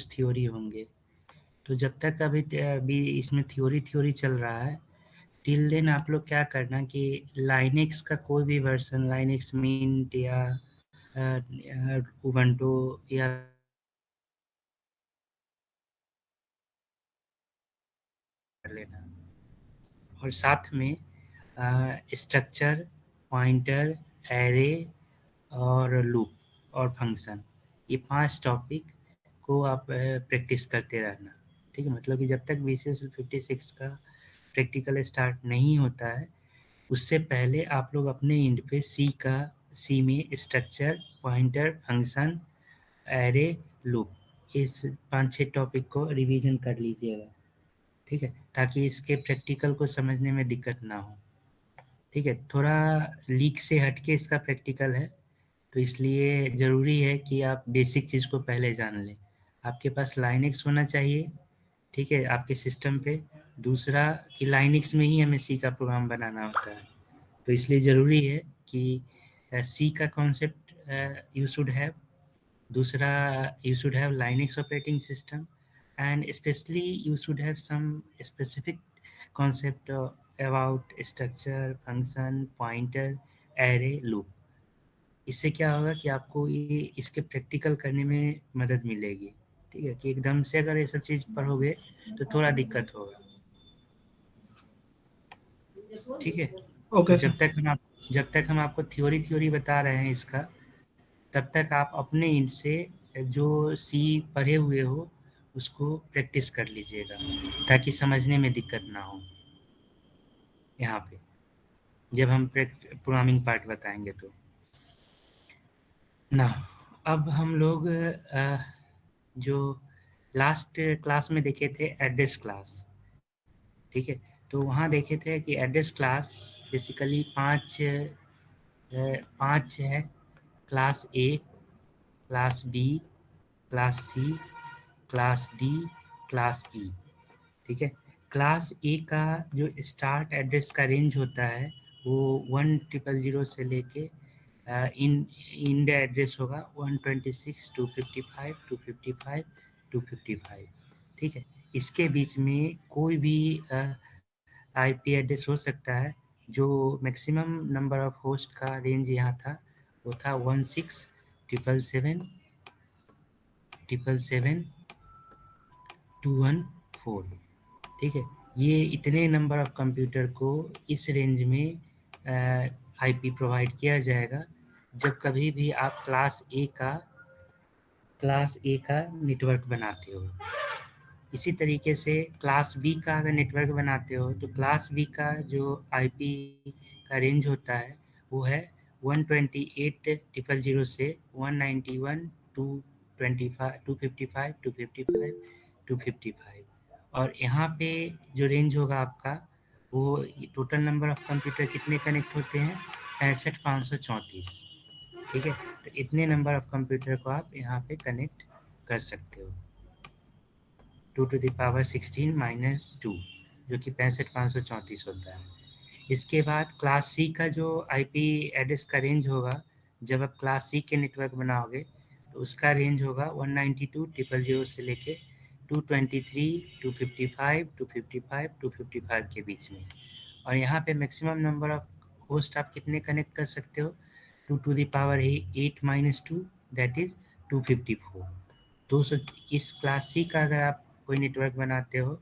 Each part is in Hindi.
थ्योरी होंगे। तो जब तक अभी इसमें थ्योरी चल रहा है, टिल देन आप लोग क्या करना कि लाइनेक्स का कोई भी वर्जन, लाइनेक्स मिंट या उबंटू या कर लेना, और साथ में स्ट्रक्चर, पॉइंटर, एरे और लूप और फंक्शन, ये 5 टॉपिक को आप प्रैक्टिस करते रहना। ठीक है, मतलब कि जब तक बीसीएस 56 का प्रैक्टिकल स्टार्ट नहीं होता है, उससे पहले आप लोग अपने एंड पे सी में structure, pointer, function, array, loop, इस 5-6 टॉपिक को रिवीजन कर लीजिएगा। ठीक है, ताकि इसके प्रैक्टिकल को समझने में दिक्कत ना हो। ठीक है, थोड़ा लीक से हटके इसका प्रैक्टिकल है, तो इसलिए ज़रूरी है कि आप बेसिक चीज़ को पहले जान लें। आपके पास लाइनेक्स होना चाहिए, ठीक है, आपके सिस्टम पे। दूसरा कि लाइनेक्स में ही हमें सी का प्रोग्राम बनाना होता है, तो इसलिए ज़रूरी है कि सी का कॉन्सेप्ट यू शुड हैव। दूसरा, you should have Linux operating system, and especially you should have some specific concept about structure, function, pointer, array, loop. इससे क्या होगा कि आपको ये इसके प्रैक्टिकल करने में मदद मिलेगी। ठीक है, कि एकदम से अगर ये सब चीज़ पढ़ोगे तो थोड़ा दिक्कत होगा। ठीक है, तो ओके सर। जब तक हम आपको थ्योरी बता रहे हैं इसका, तब तक आप अपने एंड से जो सी पढ़े हुए हो उसको प्रैक्टिस कर लीजिएगा, ताकि समझने में दिक्कत ना हो यहाँ पे, जब हम प्रोग्रामिंग पार्ट बताएंगे तो ना। अब हम लोग जो लास्ट क्लास में देखे थे एड्रेस क्लास, ठीक है, तो वहाँ देखे थे कि एड्रेस क्लास बेसिकली पांच है। Class A, class B, class C, class D, class E. ठीक है, क्लास ए का जो स्टार्ट एड्रेस का रेंज होता है वो 1000 से लेके इंड एड्रेस होगा 126, 255, 255, 255। ठीक है, इसके बीच में कोई भी आईपी एड्रेस हो सकता है। जो मैक्सिमम नंबर ऑफ होस्ट का रेंज यहाँ था वो था 16, 777, 777, 214। ठीक है, ये इतने नंबर ऑफ कंप्यूटर को इस रेंज में आईपी प्रोवाइड किया जाएगा जब कभी भी आप क्लास ए का नेटवर्क बनाते हो। इसी तरीके से क्लास बी का अगर नेटवर्क बनाते हो तो क्लास बी का जो आईपी का रेंज होता है वो है 128,000 से 191, 225, 255, 255, 255। और यहाँ पे जो रेंज होगा आपका, वो टोटल नंबर ऑफ कंप्यूटर कितने कनेक्ट होते हैं, 65,534। ठीक है, तो इतने नंबर ऑफ कंप्यूटर को आप यहाँ पे कनेक्ट कर सकते हो, 2 टू द पावर 16 माइनस 2, जो कि 65,534 होता है। इसके बाद क्लास सी का जो आईपी एड्रेस का रेंज होगा, जब आप क्लास सी के नेटवर्क बनाओगे तो उसका रेंज होगा 192,000 से लेके 223, 255, 255, 255 के बीच में। और यहाँ पे मैक्सिमम नंबर ऑफ होस्ट आप कितने कनेक्ट कर सकते हो, 2 to the power 8 minus 2, that is 254। 200। इस क्लास सी का अगर आप कोई नेटवर्क बनाते हो,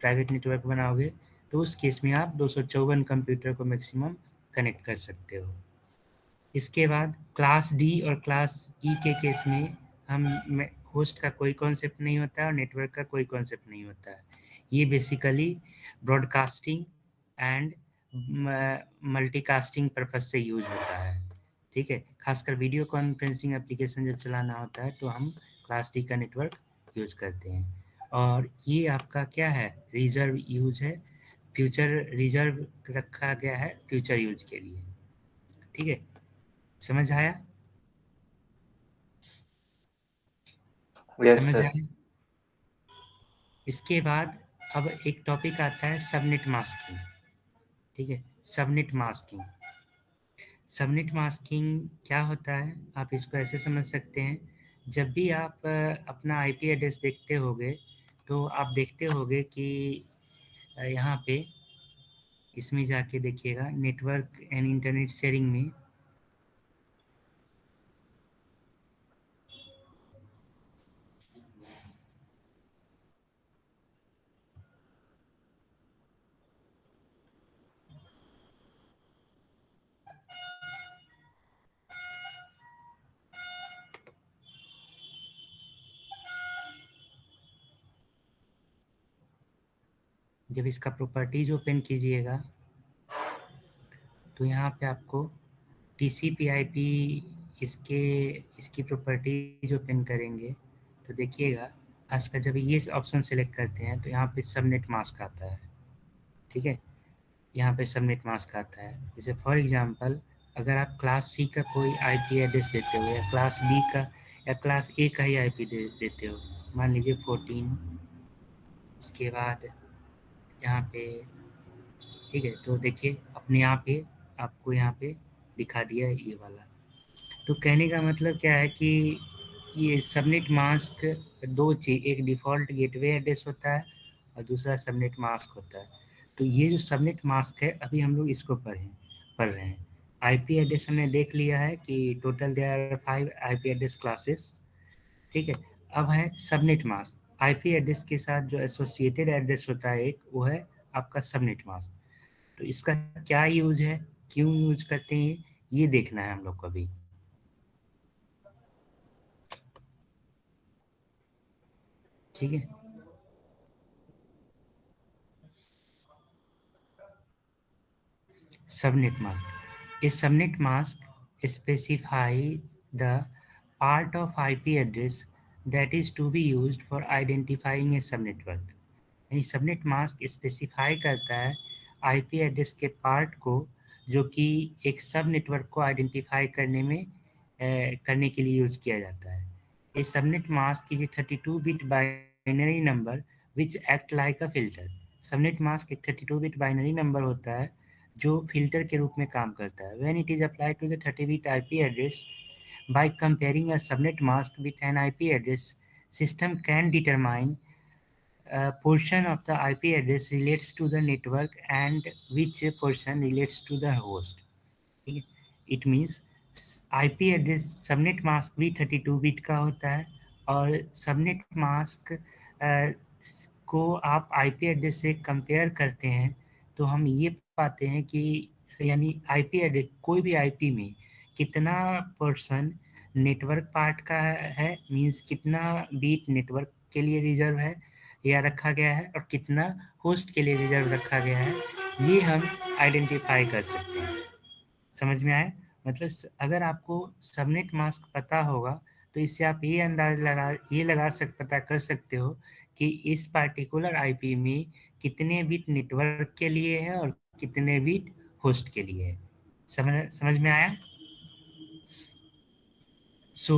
प्राइवेट नेटवर्क बनाओगे, तो उस केस में आप 254 कंप्यूटर को मैक्सिमम कनेक्ट कर सकते हो। इसके बाद क्लास डी और क्लास ई के केस में हम होस्ट का कोई कॉन्सेप्ट नहीं होता है और नेटवर्क का कोई कॉन्सेप्ट नहीं होता है। ये basically broadcasting and multicasting purpose से यूज होता है। ठीक है, खासकर वीडियो कॉन्फ्रेंसिंग एप्लीकेशन जब चलाना होता है तो हम क्लास डी का नेटवर्क यूज करते हैं। और ये आपका क्या है, रिजर्व यूज है, फ्यूचर रिजर्व रखा गया है फ्यूचर यूज के लिए। ठीक है, समझ आया? यस समझ सर। आया। इसके बाद अब एक टॉपिक आता है सबनेट मास्किंग। ठीक है, सबनेट मास्किंग। सबनेट मास्किंग क्या होता है, आप इसको ऐसे समझ सकते हैं जब भी आप अपना आईपी एड्रेस देखते होगे, तो आप देखते होगे कि यहाँ पे इसमें जाके देखिएगा नेटवर्क एंड इंटरनेट शेयरिंग में जब इसका प्रॉपर्टीज ओपन कीजिएगा, तो यहाँ पे आपको टीसीपी/आईपी इसके इसकी प्रॉपर्टीज ओपन करेंगे, तो देखिएगा खासकर जब ये ऑप्शन सेलेक्ट करते हैं तो यहाँ पे सबनेट मास्क आता है। ठीक है, यहाँ पे सबनेट मास्क आता है। जैसे फॉर एग्जांपल अगर आप क्लास सी का कोई आईपी एड्रेस देते हो या क्लास बी का या क्लास ए का ही आईपी देते हो, मान लीजिए 14, इसके बाद यहाँ पे, ठीक है, तो देखिए अपने यहाँ पे आपको यहाँ पे दिखा दिया है ये वाला। तो कहने का मतलब क्या है कि ये सबनेट मास्क दो चीज, एक डिफ़ॉल्ट गेटवे एड्रेस होता है और दूसरा सबनेट मास्क होता है। तो ये जो सबनेट मास्क है अभी हम लोग इसको पढ़ रहे हैं। आईपी एड्रेस हमने देख लिया है कि total there are 5 IP address classes. ठीक है, अब है सबनेट मास्क। आईपी एड्रेस के साथ जो एसोसिएटेड एड्रेस होता है एक, वो है आपका सबनेट मास्क। तो इसका क्या यूज है, क्यों यूज करते हैं, ये देखना है हम लोग को अभी। ठीक है, subnet mask. A subnet mask specifies the part of IP address that is to be used for identifying a subnetwork. यानी सबनेट मास्क स्पेसिफाई करता है आईपी एड्रेस के पार्ट को, जो कि एक सब नेटवर्क को आइडेंटिफाई करने के लिए यूज किया जाता है। A subnet mask is a 32 bit binary number which act like a filter. Subnet mask एक 32 बिट बाइनरी नंबर होता है जो फिल्टर के रूप में काम करता है। When it is applied to the 30 bit IP address by comparing a subnet mask with an IP address, system can determine a portion of the IP address relates to the network and which portion relates to the host. ठीक है, it means IP address subnet mask भी 32 बिट का होता है, और सबनेट मास्क को आप आईपी एड्रेस से कंपेयर करते हैं तो हम ये पाते हैं कि यानी आईपी एड्रेस कोई भी आईपी में कितना पर्सन नेटवर्क पार्ट का है, मीन्स कितना बीट नेटवर्क के लिए रिजर्व है या रखा गया है, और कितना होस्ट के लिए रिजर्व रखा गया है, ये हम आइडेंटिफाई कर सकते हैं। समझ में आया? मतलब अगर आपको सबनेट मास्क पता होगा तो इससे आप ये लगा सक पता कर सकते हो कि इस पार्टिकुलर आईपी में कितने बिट नेटवर्क के लिए है और कितने बिट होस्ट के लिए है। समझ में आया? So,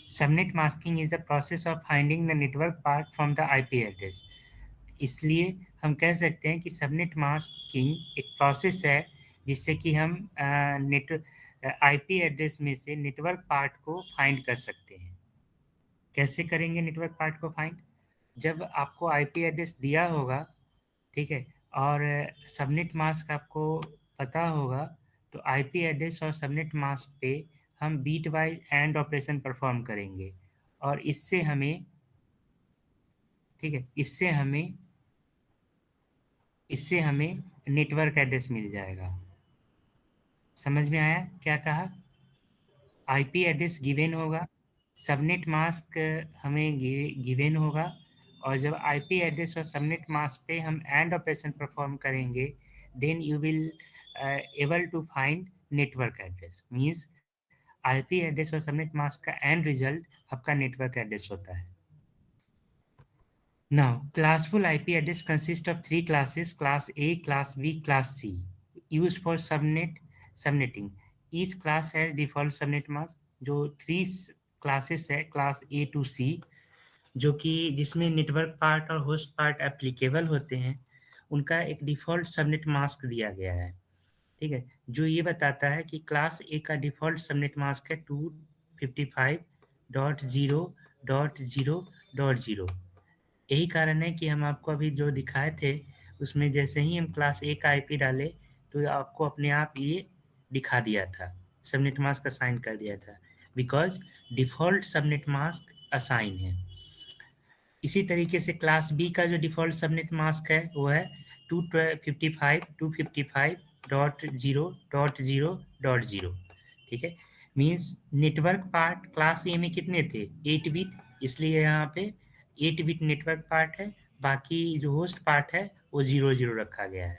subnet masking is the process of finding the network part from the IP address. इसलिए हम कह सकते हैं कि सबनेट मास्किंग एक प्रोसेस है जिससे कि हम नेट आईपी एड्रेस में से नेटवर्क पार्ट को फाइंड कर सकते हैं। कैसे करेंगे नेटवर्क पार्ट को फाइंड? जब आपको आईपी एड्रेस दिया होगा, ठीक है, और सबनेट मास्क आपको पता होगा, तो आईपी एड्रेस और सबनेट मास्क पे हम bit wise and operation perform करेंगे, और इससे हमें, ठीक है, इससे हमें नेटवर्क एड्रेस मिल जाएगा। समझ में आया क्या कहा? आईपी एड्रेस गिवन होगा, सबनेट मास्क हमें गिवन होगा, और जब आईपी एड्रेस और सबनेट मास्क पे हम एंड ऑपरेशन परफॉर्म करेंगे, then you will able to find network address. Means IP address और सबनेट मास्क का एंड रिजल्ट आपका नेटवर्क एड्रेस होता है। Now, classful IP address consists of three classes: class A, class B, class C, used for subnetting. Each class has default subnet mask. जो थ्री क्लासेस है क्लास ए टू सी, जो कि जिसमें नेटवर्क पार्ट और होस्ट पार्ट एप्लीकेबल होते हैं, उनका एक डिफ़ॉल्ट सबनेट मास्क दिया गया है। ठीक है, जो ये बताता है कि क्लास ए का डिफ़ॉल्ट सबनेट मास्क है 255 0.0.0.0। यही कारण है कि हम आपको अभी जो दिखाए थे उसमें जैसे ही हम क्लास A का आईपी डाले तो आपको अपने आप ये दिखा दिया था, सबनेट मास्क असाइन कर दिया था, because default subnet mask assign है। इसी तरीके से क्लास बी का जो डिफ़ॉल्ट सबनेट मास्क है वो है 255.255.0.0.0। ठीक है, मीन्स नेटवर्क पार्ट क्लास ए में कितने थे 8 बिट, इसलिए यहाँ पे 8 बिट नेटवर्क पार्ट है, बाकी जो होस्ट पार्ट है वो 00 रखा गया है।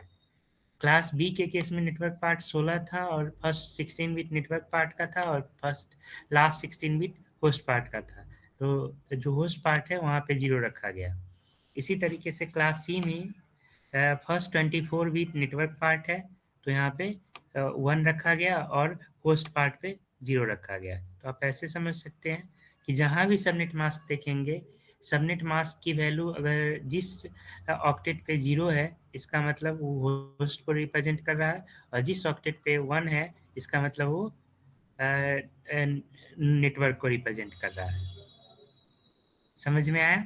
क्लास बी के केस में नेटवर्क पार्ट 16 था और फर्स्ट 16 बिट नेटवर्क पार्ट का था और first last 16 bit host part का था, तो जो होस्ट पार्ट है वहाँ पे 0 रखा गया। इसी तरीके से क्लास सी में फर्स्ट 24 बिट नेटवर्क पार्ट है तो यहाँ पे 1 रखा गया और होस्ट पार्ट पे 0 रखा गया। तो आप ऐसे समझ सकते हैं कि जहाँ भी सबनेट मास्क देखेंगे, सबनेट मास्क की वैल्यू अगर जिस ऑक्टेट पे 0 है इसका मतलब वो होस्ट को रिप्रेजेंट कर रहा है, और जिस ऑक्टेट पे 1 है इसका मतलब वो नेटवर्क को रिप्रेजेंट कर रहा है। समझ में आया?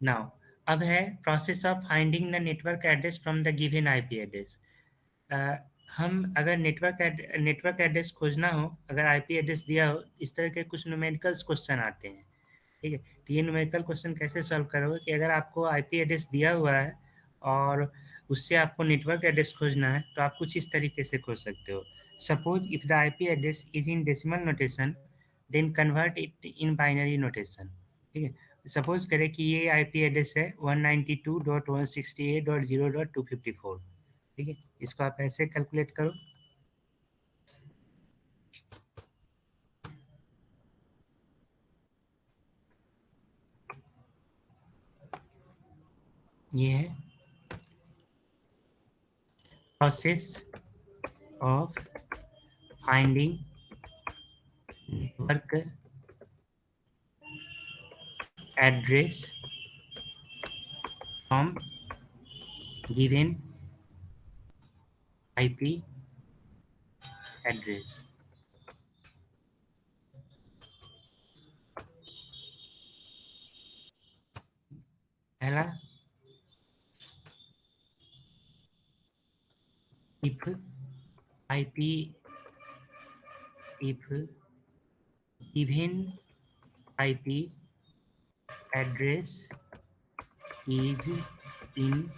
नाउ अब है process of finding the network address from the given IP address. हम अगर नेटवर्क एड्रेस खोजना हो, अगर आईपी एड्रेस दिया हो, इस तरह के कुछ न्यूमेरिकल्स क्वेश्चन आते हैं। ठीक है, तो ये न्यूमेरिकल क्वेश्चन कैसे सॉल्व करोगे कि अगर आपको आईपी एड्रेस दिया हुआ है और उससे आपको नेटवर्क एड्रेस खोजना है तो आप कुछ इस तरीके से खोज सकते हो। Suppose if the IP address is in decimal notation then convert it in binary notation. ठीक है, सपोज करें कि ये आईपी एड्रेस है 192.168.0.254। ठीक है, इसको आप ऐसे कैलकुलेट करो। ये है process of finding network address from given IP address. पहला, if IP if given IP address is in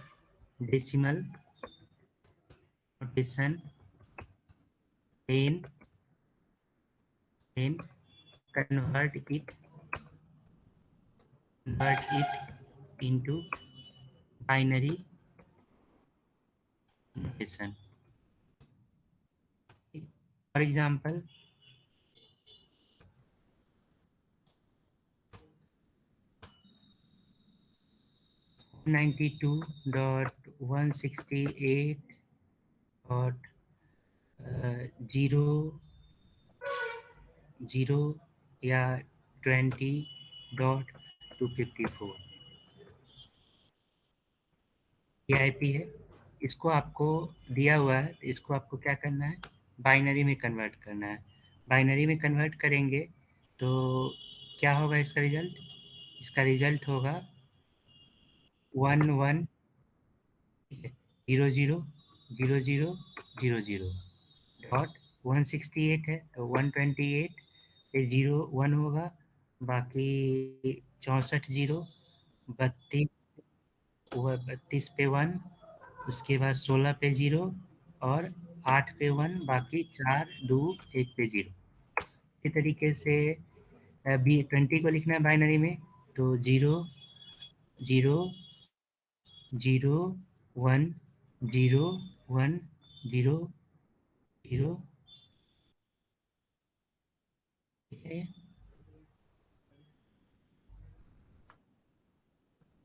decimal notation, then convert it into binary notation. For example, 92.168.0 या 20.254 ये आईपी है। इसको आपको दिया हुआ है तो इसको आपको क्या करना है, बाइनरी में कन्वर्ट करना है। बाइनरी में कन्वर्ट करेंगे तो क्या होगा इसका रिजल्ट? इसका रिजल्ट होगा 11, ठीक है, 000000 डॉट 168 है तो 128 पे 01 होगा, बाकी 64 जीरो, 32 32 पे 1, उसके बाद 16 पे 0 और 8 पे 1, बाकी 4 2 1 पे 0। इसी तरीके से बी 20 को लिखना है बाइनरी में तो 0 0 0 1 0 1 0 0।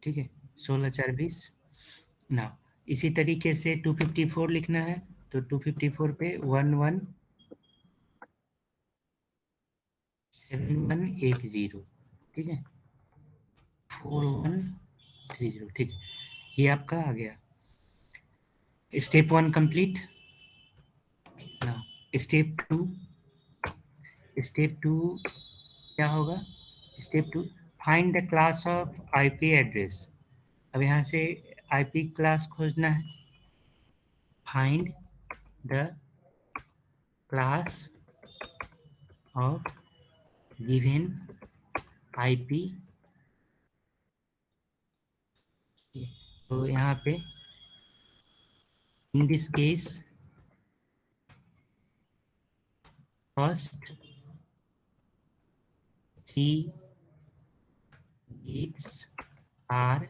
ठीक है, 16 4 20 ना। इसी तरीके से 254 लिखना है तो 254 पे 11 7180। ठीक है, 4130। ठीक है, ये आपका आ गया। स्टेप 1 कंप्लीट ना। स्टेप टू क्या होगा? Step two, find the class of IP address. अब यहाँ से आईपी क्लास खोजना है। Find the class of given IP. तो यहाँ पे in this case first 3 bits are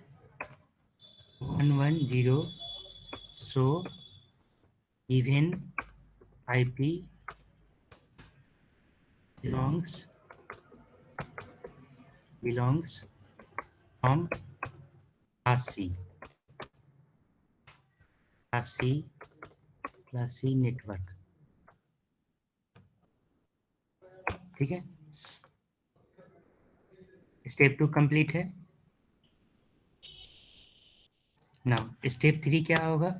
110, so given IP belongs from class C network. ठीक है, स्टेप 2 कंप्लीट है। नाउ स्टेप 3 क्या होगा?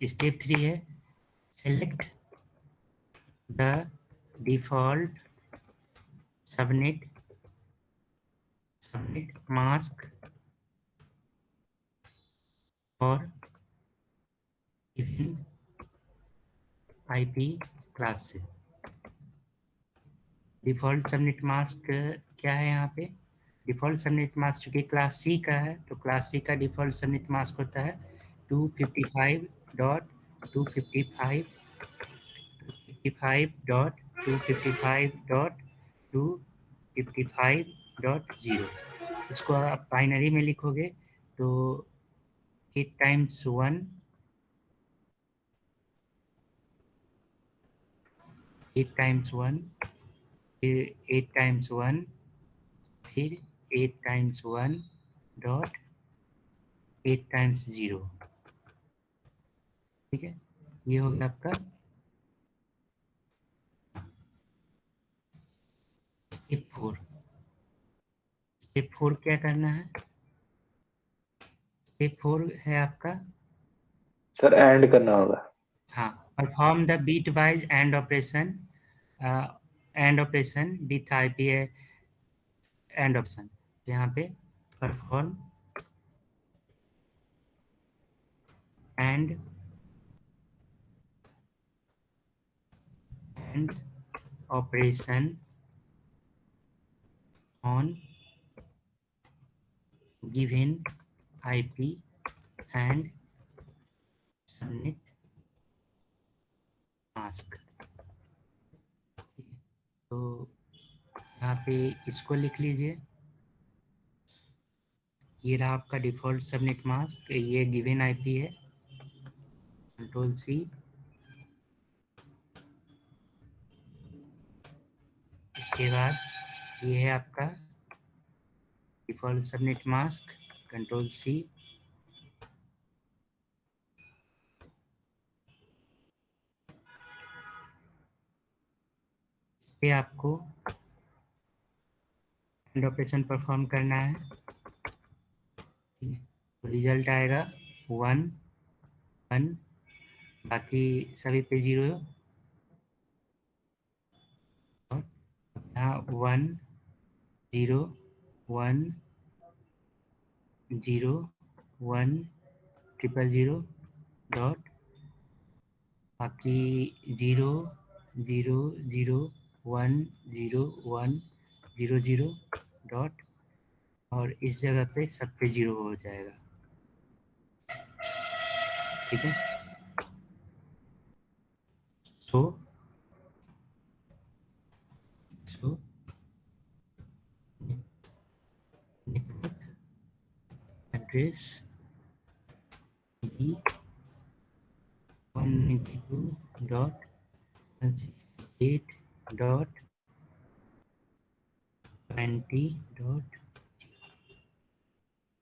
स्टेप 3 है select the default subnet mask और गिवन आईपी क्लास से। डिफ़ॉल्ट सबनेट मास्क क्या है यहाँ पे? डिफ़ॉल्ट सबनेट मास्क चूँकि क्लास सी का है, तो क्लास सी का डिफ़ॉल्ट सबनेट मास्क होता है 255.255.255.255.0। इसको आप बाइनरी में लिखोगे तो 8 टाइम्स 1 8 टाइम्स 1 फिर 8 टाइम्स 1 फिर 8 टाइम्स 1 डॉट 8 टाइम्स 0। ठीक है, ये हो गया आपका स्टेप 4। स्टेप 4 क्या करना है? स्टेप 4 है आपका, सर एंड करना होगा। हाँ, perform the bit wise and operation with IP and option. यहाँ पे perform and operation on given IP and subnet mask. तो यहाँ पे इसको लिख लीजिए, ये रहा आपका डिफ़ॉल्ट सबनेट मास्क, ये गिवन आईपी है, कंट्रोल सी। इसके बाद ये है आपका default subnet mask, control C. इस पे आपको एंड ऑपरेशन परफॉर्म करना है। तो रिजल्ट आएगा 1 1, बाकी सभी पे 0। और यहाँ 1 0 1 0 1 000 डॉट, बाकी 0 0 0 1 0 1 0 0 डॉट, और इस जगह पे सब पे 0 हो जाएगा। ठीक है, सो नेटवर्क एड्रेस ई 192.168.20.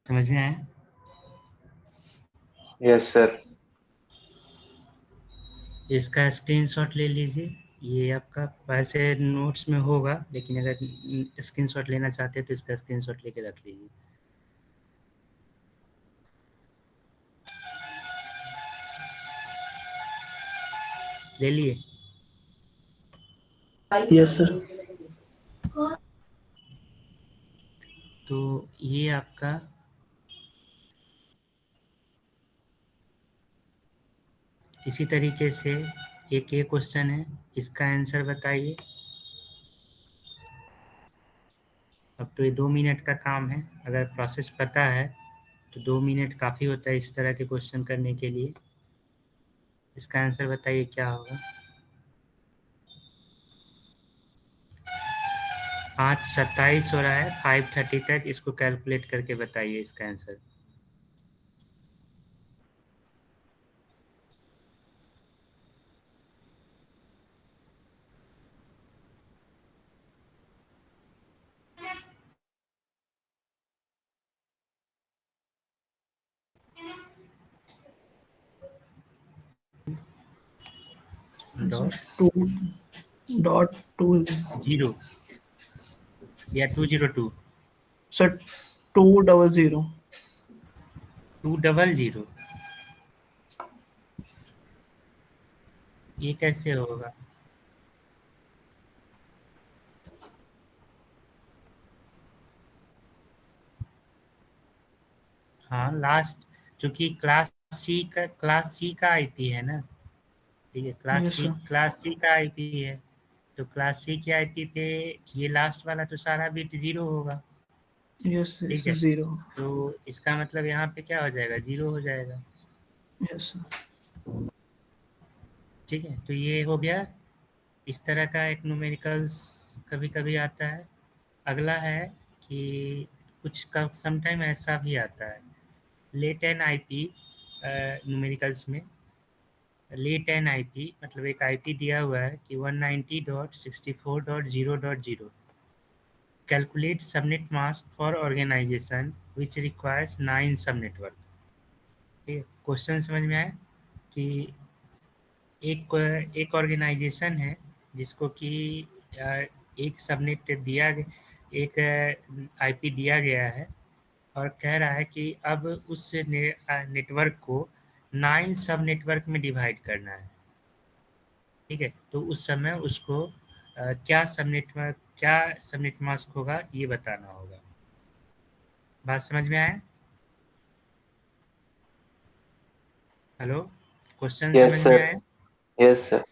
समझ में आया? Yes sir. इसका स्क्रीनशॉट ले लीजिए। ये आपका वैसे नोट्स में होगा, लेकिन अगर स्क्रीनशॉट लेना चाहते हैं तो इसका स्क्रीनशॉट लेके रख लीजिए। ले लिए? Yes sir. तो ये आपका इसी तरीके से एक ये क्वेश्चन है, इसका आंसर बताइए। अब तो ये 2 मिनट का काम है, अगर प्रोसेस पता है तो 2 मिनट काफ़ी होता है इस तरह के क्वेश्चन करने के लिए। इसका आंसर बताइए क्या होगा। 5:27 हो रहा है, 5:30 तक इसको कैलकुलेट करके बताइए इसका आंसर। डॉट 2.2 जीरो या 202 सर 200। 200 ये कैसे होगा। हाँ लास्ट, क्योंकि क्लास सी का आईपी है ना। ठीक है, यस सर। क्लास सी का आईपी है, तो क्लास सी के आईपी पे ये लास्ट वाला तो सारा बिट जीरो होगा। यस ठीक सर है, 0। तो इसका मतलब यहाँ पे क्या हो जाएगा, जीरो हो जाएगा। Yes sir. ठीक है, तो ये हो गया। इस तरह का एक न्यूमेरिकल्स कभी कभी आता है। अगला है कि कुछ का समटाइम ऐसा भी आता है, लेट एन आईपी न्यूमेरिकल्स में। लेट एन आईपी मतलब एक आईपी दिया हुआ है कि 190.64.0.0 calculate subnet mask for organization which requires 9 sub network. ठीक है, क्वेश्चन समझ में आया कि एक ऑर्गेनाइजेशन है जिसको कि एक सबनेट दिया एक आईपी दिया गया है, और कह रहा है कि अब उस नेटवर्क को 9 सब नेटवर्क में डिवाइड करना है। ठीक है, तो उस समय उसको क्या सबनेट मास्क होगा ये बताना होगा। बात समझ में आया। हेलो, क्वेश्चन यस समझ में सर। आया। Yes sir.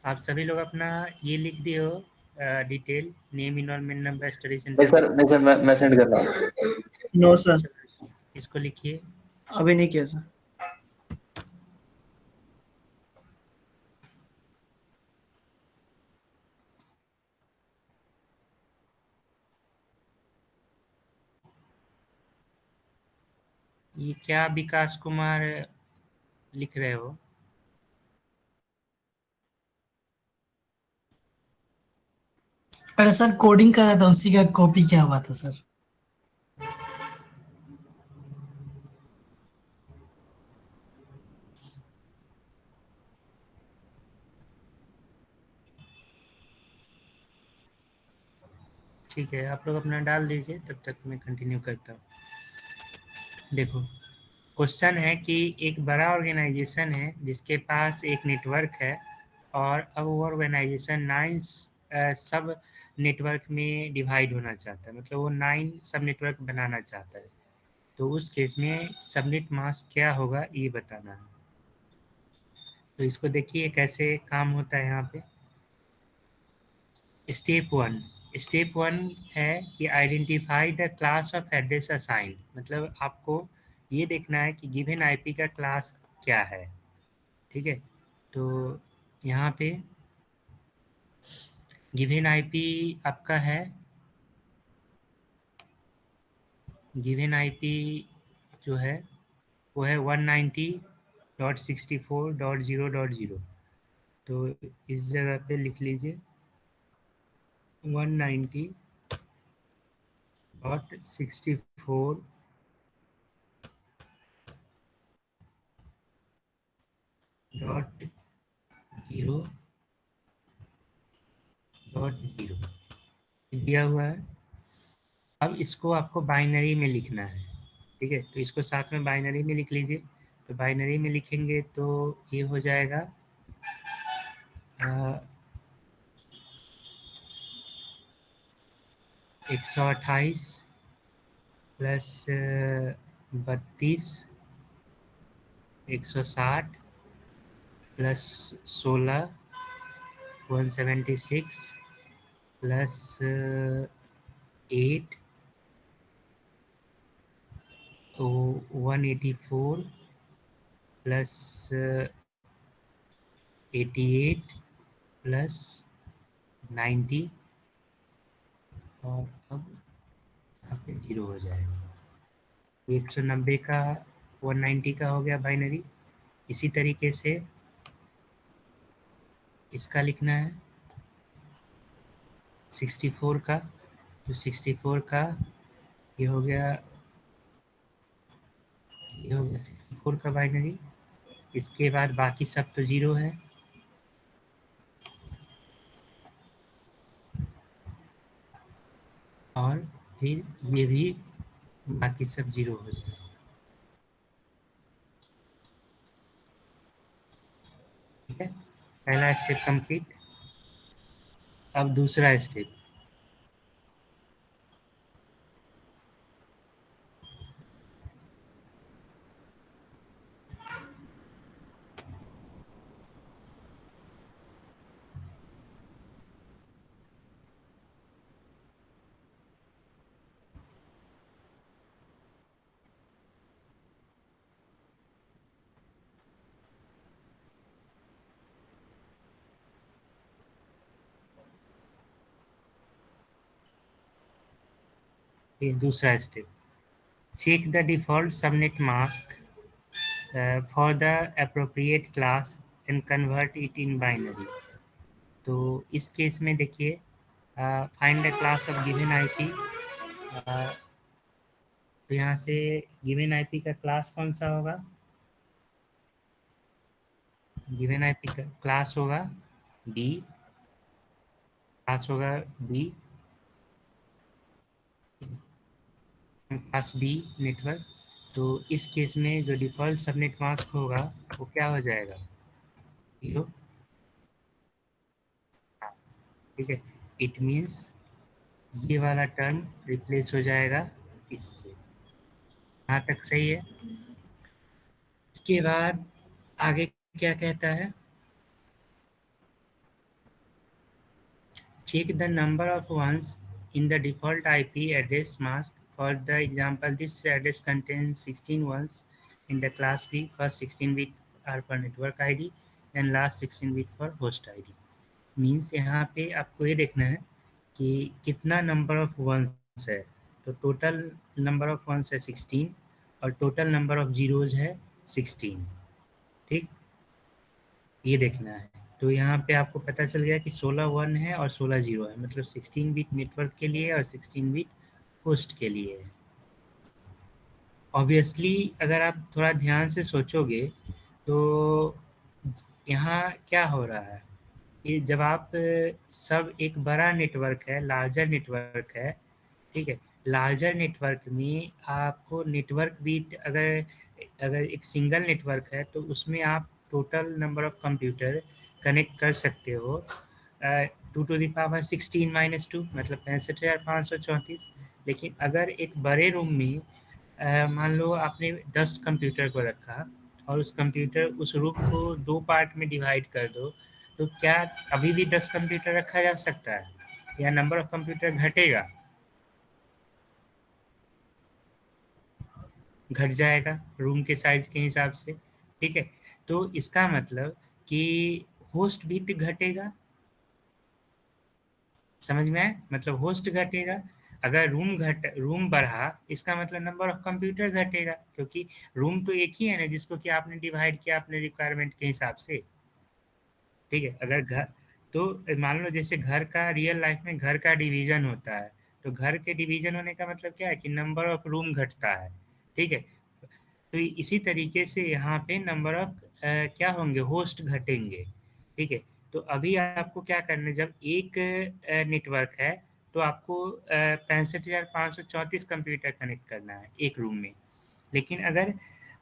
आप सभी लोग अपना ये लिख दिए हो detail, name, enrolment number, study नहीं सेंटर सर, कोड। नहीं सर, मैं सेंड कर रहा हूँ। नो सर, इसको लिखिए। अभी नहीं किया सर। ये क्या विकास कुमार लिख रहे हो। अरे सर कोडिंग कर रहा था, उसी का कॉपी किया हुआ था सर। ठीक है, आप लोग अपना डाल दीजिए, तब तक मैं कंटिन्यू करता हूँ। देखो, क्वेश्चन है कि एक बड़ा ऑर्गेनाइजेशन है जिसके पास एक नेटवर्क है, और अब वो ऑर्गेनाइजेशन 9 सब नेटवर्क में डिवाइड होना चाहता है, मतलब वो 9 सब नेटवर्क बनाना चाहता है। तो उस केस में सबनेट मास्क क्या होगा ये बताना है। तो इसको देखिए कैसे काम होता है यहाँ पे। स्टेप 1 है कि identify the class of address assign, मतलब आपको ये देखना है कि गिवन आईपी का क्लास क्या है। ठीक है, तो यहाँ पे गिवन आईपी आपका है, गिवन आईपी जो है वो है 190.64.0.0। तो इस जगह पे लिख लीजिए 190.64.0.0 दिया हुआ है। अब इसको आपको बाइनरी में लिखना है। ठीक है, तो इसको साथ में बाइनरी में लिख लीजिए। तो बाइनरी में लिखेंगे तो ये हो जाएगा 128 प्लस 32 160 प्लस 16 176 प्लस 8 तो 184 प्लस 88 प्लस 90 और अब यहाँ पे 0 हो जाएगा। 190 का 190 का हो गया बाइनरी। इसी तरीके से इसका लिखना है 64 का, तो 64 का ये हो गया 64 का बाइनरी। इसके बाद बाकी सब तो 0 है। और फिर ये भी बाकी सब 0 हो जाएगा। ठीक है, पहला स्टेप कंप्लीट। अब दूसरा स्टेप, ये दूसरा step, check the default subnet mask for the appropriate class and convert it in binary. तो इस केस में देखिए, find the class of given IP. तो यहाँ से गिवन आईपी का क्लास कौन सा होगा? गिवन आईपी का क्लास होगा बी, क्लास होगा बी, क्लास बी नेटवर्क। तो इस केस में जो डिफॉल्ट सबनेट मास्क होगा वो क्या हो जाएगा? 0। ठीक है, इट मीन्स ये वाला टर्म रिप्लेस हो जाएगा इससे। यहाँ तक सही है। इसके बाद आगे क्या कहता है? Check the number of ones in the default IP address mask. For the example, this address contains 16 ones in the class B. First 16 bit are for network ID and last 16 bit for host ID. Means यहाँ पे आपको ये देखना है कि कितना नंबर ऑफ वंस है। तो टोटल नंबर ऑफ वंस है 16 और टोटल नंबर ऑफ जीरोज है 16। ठीक, ये देखना है। तो यहाँ पे आपको पता चल गया कि 16 1 है और 16 0 है, मतलब 16 बिट नेटवर्क के लिए और 16 बिट होस्ट के लिए है। ऑब्वियसली अगर आप थोड़ा ध्यान से सोचोगे तो यहाँ क्या हो रहा है कि जब आप सब एक बड़ा नेटवर्क है, लार्जर नेटवर्क है, ठीक है, लार्जर नेटवर्क में आपको नेटवर्क बीट अगर अगर एक सिंगल नेटवर्क है तो उसमें आप total number of computer connect कर सकते हो 2⁻16 - 2 मतलब 65,534। लेकिन अगर एक बड़े रूम में मान लो आपने 10 कंप्यूटर को रखा और उस रूम को 2 पार्ट में डिवाइड कर दो, तो क्या अभी भी 10 कंप्यूटर रखा जा सकता है या नंबर ऑफ कंप्यूटर घटेगा? घट जाएगा रूम के साइज के हिसाब से। ठीक है, तो इसका मतलब कि होस्ट भी घटेगा। समझ में आया? मतलब होस्ट घटेगा। अगर रूम बढ़ा इसका मतलब नंबर ऑफ कंप्यूटर घटेगा, क्योंकि रूम तो एक ही है ना जिसको कि आपने डिवाइड किया अपने रिक्वायरमेंट के हिसाब से। ठीक है, अगर घर तो मान लो जैसे घर का रियल लाइफ में घर का डिवीजन होता है, तो घर के डिवीजन होने का मतलब क्या है कि नंबर ऑफ रूम घटता है। ठीक है, तो इसी तरीके से यहाँ पे नंबर ऑफ क्या होंगे, होस्ट घटेंगे। ठीक है, तो अभी आपको क्या करना है, जब एक नेटवर्क है तो आपको 65,534 कंप्यूटर कनेक्ट करना है एक रूम में। लेकिन अगर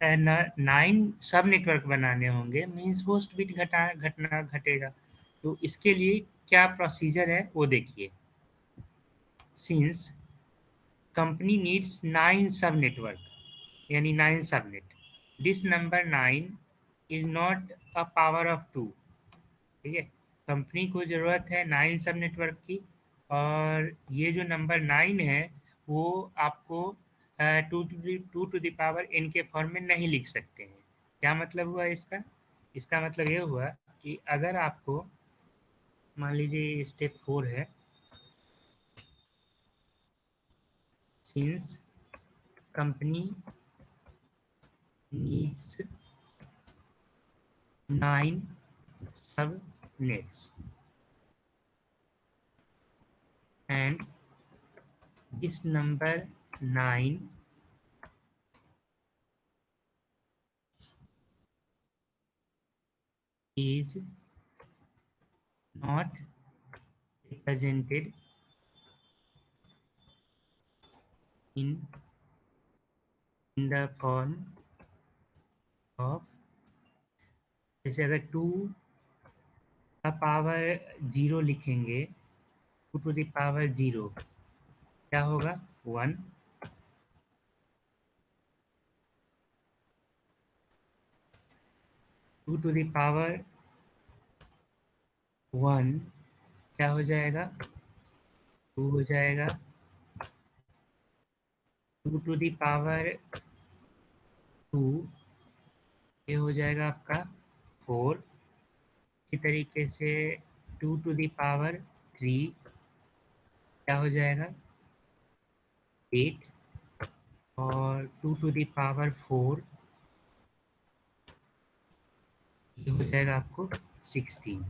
9 सब नेटवर्क बनाने होंगे, मीन्स होस्ट बिट घटेगा। तो इसके लिए क्या प्रोसीजर है वो देखिए। Since company needs 9 sub network यानी 9 subnet, this number 9 is not a power of 2। ठीक है, कंपनी को ज़रूरत है 9 सब नेटवर्क की, और ये जो नंबर 9 है वो आपको 2 टू द पावर n के फॉर्म में नहीं लिख सकते हैं। क्या मतलब हुआ इसका? इसका मतलब ये हुआ कि अगर आपको मान लीजिए स्टेप 4 है, since company needs 9 subnets and this number 9 is not represented in the form of, जैसे अगर 2 का पावर 0 लिखेंगे, 2 टू द पावर 0 क्या होगा? 1। 2 टू द पावर 1 क्या हो जाएगा? 2 हो जाएगा। 2 टू द पावर 2 ये हो जाएगा आपका 4। इसी तरीके से 2 टू द पावर 3 क्या हो जाएगा? 8। और 2 टू द पावर 4 ये हो जाएगा आपको 16।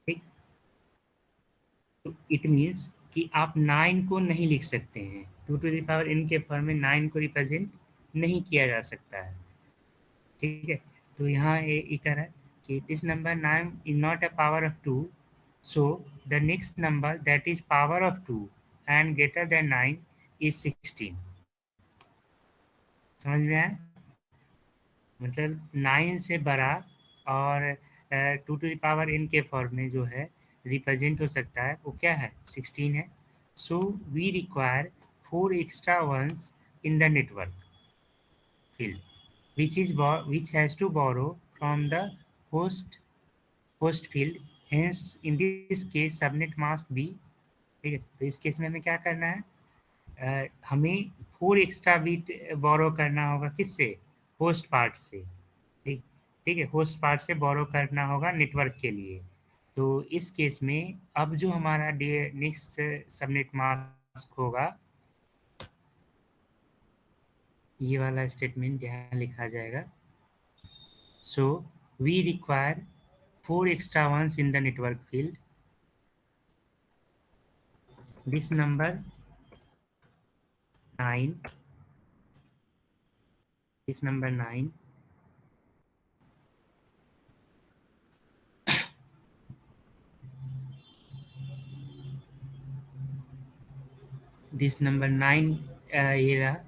ठीक, तो इट मीन्स कि आप 9 को नहीं लिख सकते हैं, 2 टू द पावर n के फॉर्म में 9 को रिप्रेजेंट नहीं किया जा सकता है। ठीक है, तो यहाँ ये कह रहा है कि this number 9 is not a power of 2, so the next number that is power of 2 and greater than 9 is 16। समझ में आया? मतलब 9 से बड़ा और 2 टू द पावर n के फॉर्म में जो है रिप्रेजेंट हो सकता है वो क्या है? 16 है। So we require 4 extra ones in the network field which has to borrow from the host field, hence in this case subnet must be। ठीक है, तो इस केस में हमें क्या करना है? हमें 4 एक्स्ट्रा बिट बोरो करना होगा, किससे? होस्ट पार्ट से। ठीक, ठीक है, होस्ट पार्ट से बोरो करना होगा नेटवर्क के लिए। तो इस केस में अब जो हमारा नेक्स्ट सबनेट मास्क होगा, ये वाला स्टेटमेंट यहाँ लिखा जाएगा। So we require 4 extra ones in the network field. This number 9, this number 9 this number 9 here,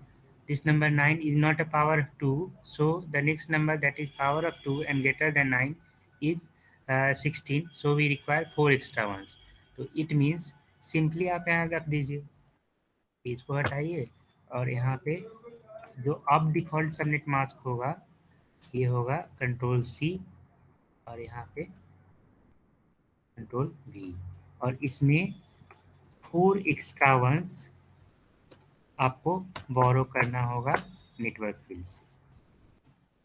this number 9 is not a power of 2, so the next number that is power of 2 and greater than 9 is 16, so we require 4 extra ones. तो it means simply आप यहाँ रख दीजिए, इसको हटाइए और यहाँ पे जो अब डिफॉल्ट सबनेट मास्क होगा ये होगा कंट्रोल C और यहाँ पे कंट्रोल V, और इसमें 4 एक्स्ट्रा वंस आपको बोरो करना होगा नेटवर्क फील्ड से।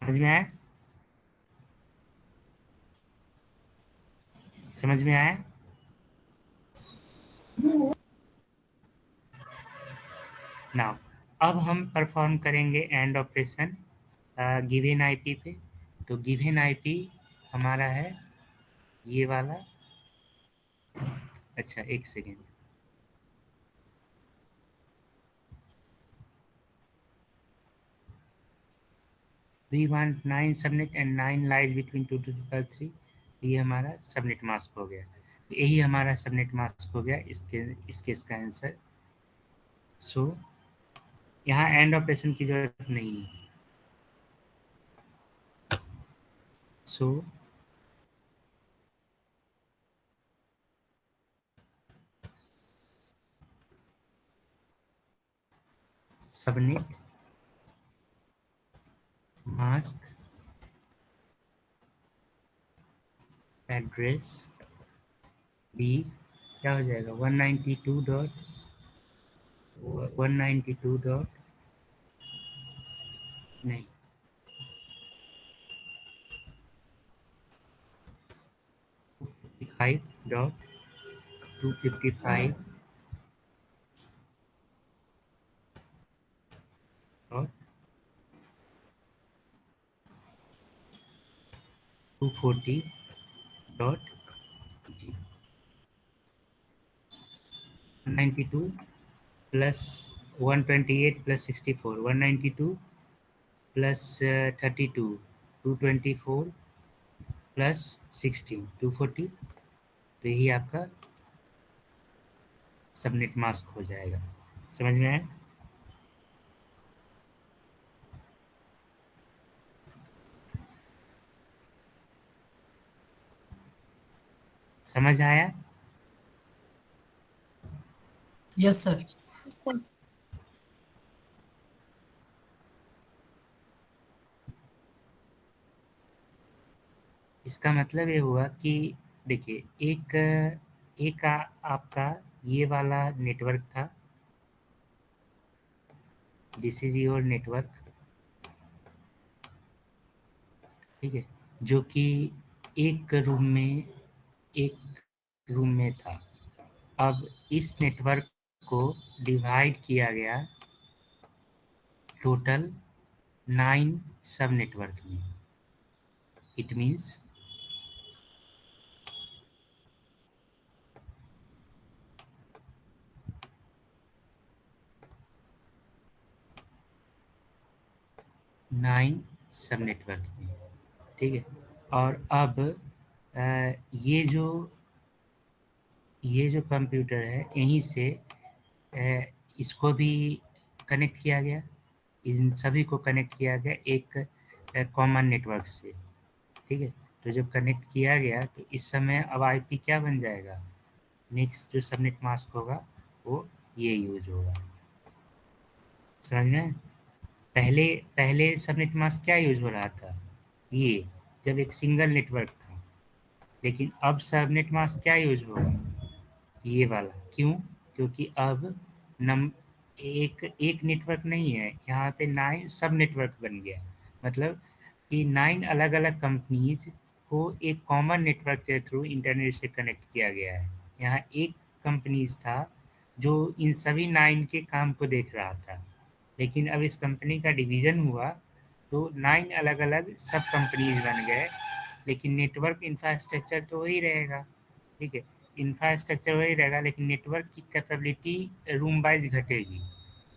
समझ में आया? समझ में आया? नाउ अब हम परफॉर्म करेंगे एंड ऑपरेशन गिवन आईपी पे। तो गिवन आईपी हमारा है ये वाला। अच्छा एक second, we want 9 subnet and 9 lies between 2 to the power 3। ये हमारा सबनेट मास्क हो गया, यही हमारा सबनेट मास्क हो गया इसके इसका आंसर। सो यहाँ एंड ऑपरेशन की जरूरत नहीं है, सो सबनेट मास्क एड्रेस भी क्या हो जाएगा 192 डॉट नहीं 255.255 dot 240 dot 192 plus 128 plus 64 192 plus 32 224 plus 16 240 तो यही आपका सबनेट मास्क हो जाएगा। समझ में आया? समझ आया? Yes sir. इसका मतलब ये हुआ कि देखिए एक आपका ये वाला नेटवर्क था, दिस इज योर नेटवर्क, ठीक है, जो कि एक रूम में था। अब इस नेटवर्क को डिवाइड किया गया टोटल 9 सब नेटवर्क में। इट मीन्स नाइन सब नेटवर्क में, ठीक है। और अब ये जो कंप्यूटर है यहीं से इसको भी कनेक्ट किया गया, इन सभी को कनेक्ट किया गया एक कॉमन नेटवर्क से, ठीक है। तो जब कनेक्ट किया गया तो इस समय अब आईपी क्या बन जाएगा, नेक्स्ट जो सबनेट मास्क होगा वो ये यूज होगा। समझ में आया? पहले पहले सबनेट मास्क क्या यूज हो रहा था, ये जब एक सिंगल नेटवर्क था, लेकिन अब सबनेट मास्क क्या यूज होगा, ये वाला। क्यों? क्योंकि अब नम एक नेटवर्क नहीं है, यहाँ पे 9 सब नेटवर्क बन गया। मतलब कि 9 अलग अलग कंपनीज को एक कॉमन नेटवर्क के थ्रू इंटरनेट से कनेक्ट किया गया है। यहाँ एक कंपनीज था जो इन सभी 9 के काम को देख रहा था, लेकिन अब इस कंपनी का डिवीज़न हुआ तो 9 अलग अलग सब कंपनीज बन गए, लेकिन नेटवर्क इंफ्रास्ट्रक्चर तो वही रहेगा, ठीक है। इंफ्रास्ट्रक्चर वही रहेगा, लेकिन नेटवर्क की कैपेबिलिटी रूम वाइज घटेगी।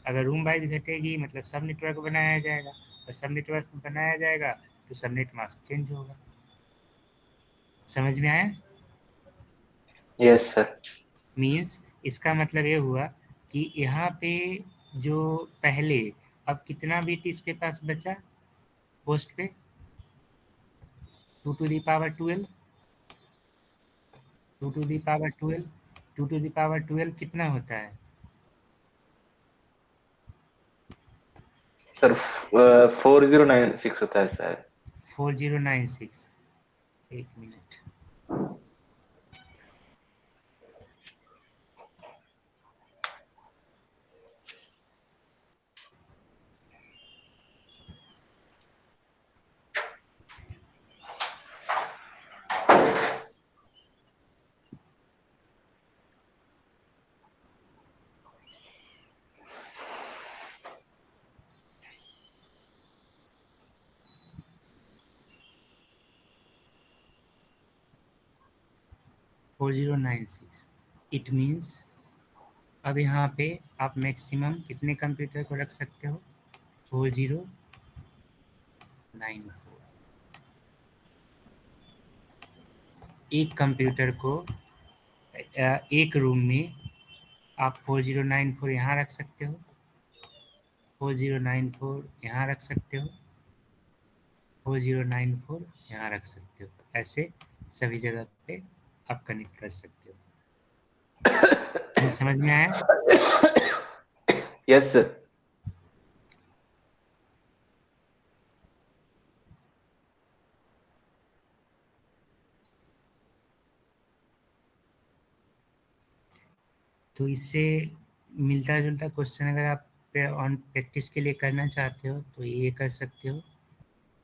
अगर रूम वाइज घटेगी मतलब सब नेटवर्क बनाया जाएगा, और सब नेटवर्क बनाया जाएगा तो सबनेट मास्क चेंज होगा। समझ में आया? Yes sir. मीन्स इसका मतलब ये हुआ कि यहाँ पे जो पहले, अब कितना बिट इसके पास बचा होस्ट पे, 2 to the power 12, 2 to the power 12, 2 to the power 12 कितना होता है? सर 4096 होता है शायद। 4096, एक minute. Four zero nine six. It means अब यहाँ पे आप मैक्सिमम कितने कंप्यूटर को रख सकते हो, 4094। एक कंप्यूटर को एक रूम में आप 4094 यहाँ रख सकते हो, 4094 यहाँ रख सकते हो, 4094 यहाँ रख सकते हो। ऐसे सभी जगह पे आप कनेक्ट कर सकते हो। समझ में आया? Yes sir. तो इससे मिलता जुलता क्वेश्चन अगर आप ऑन प्रैक्टिस के लिए करना चाहते हो तो ये कर सकते हो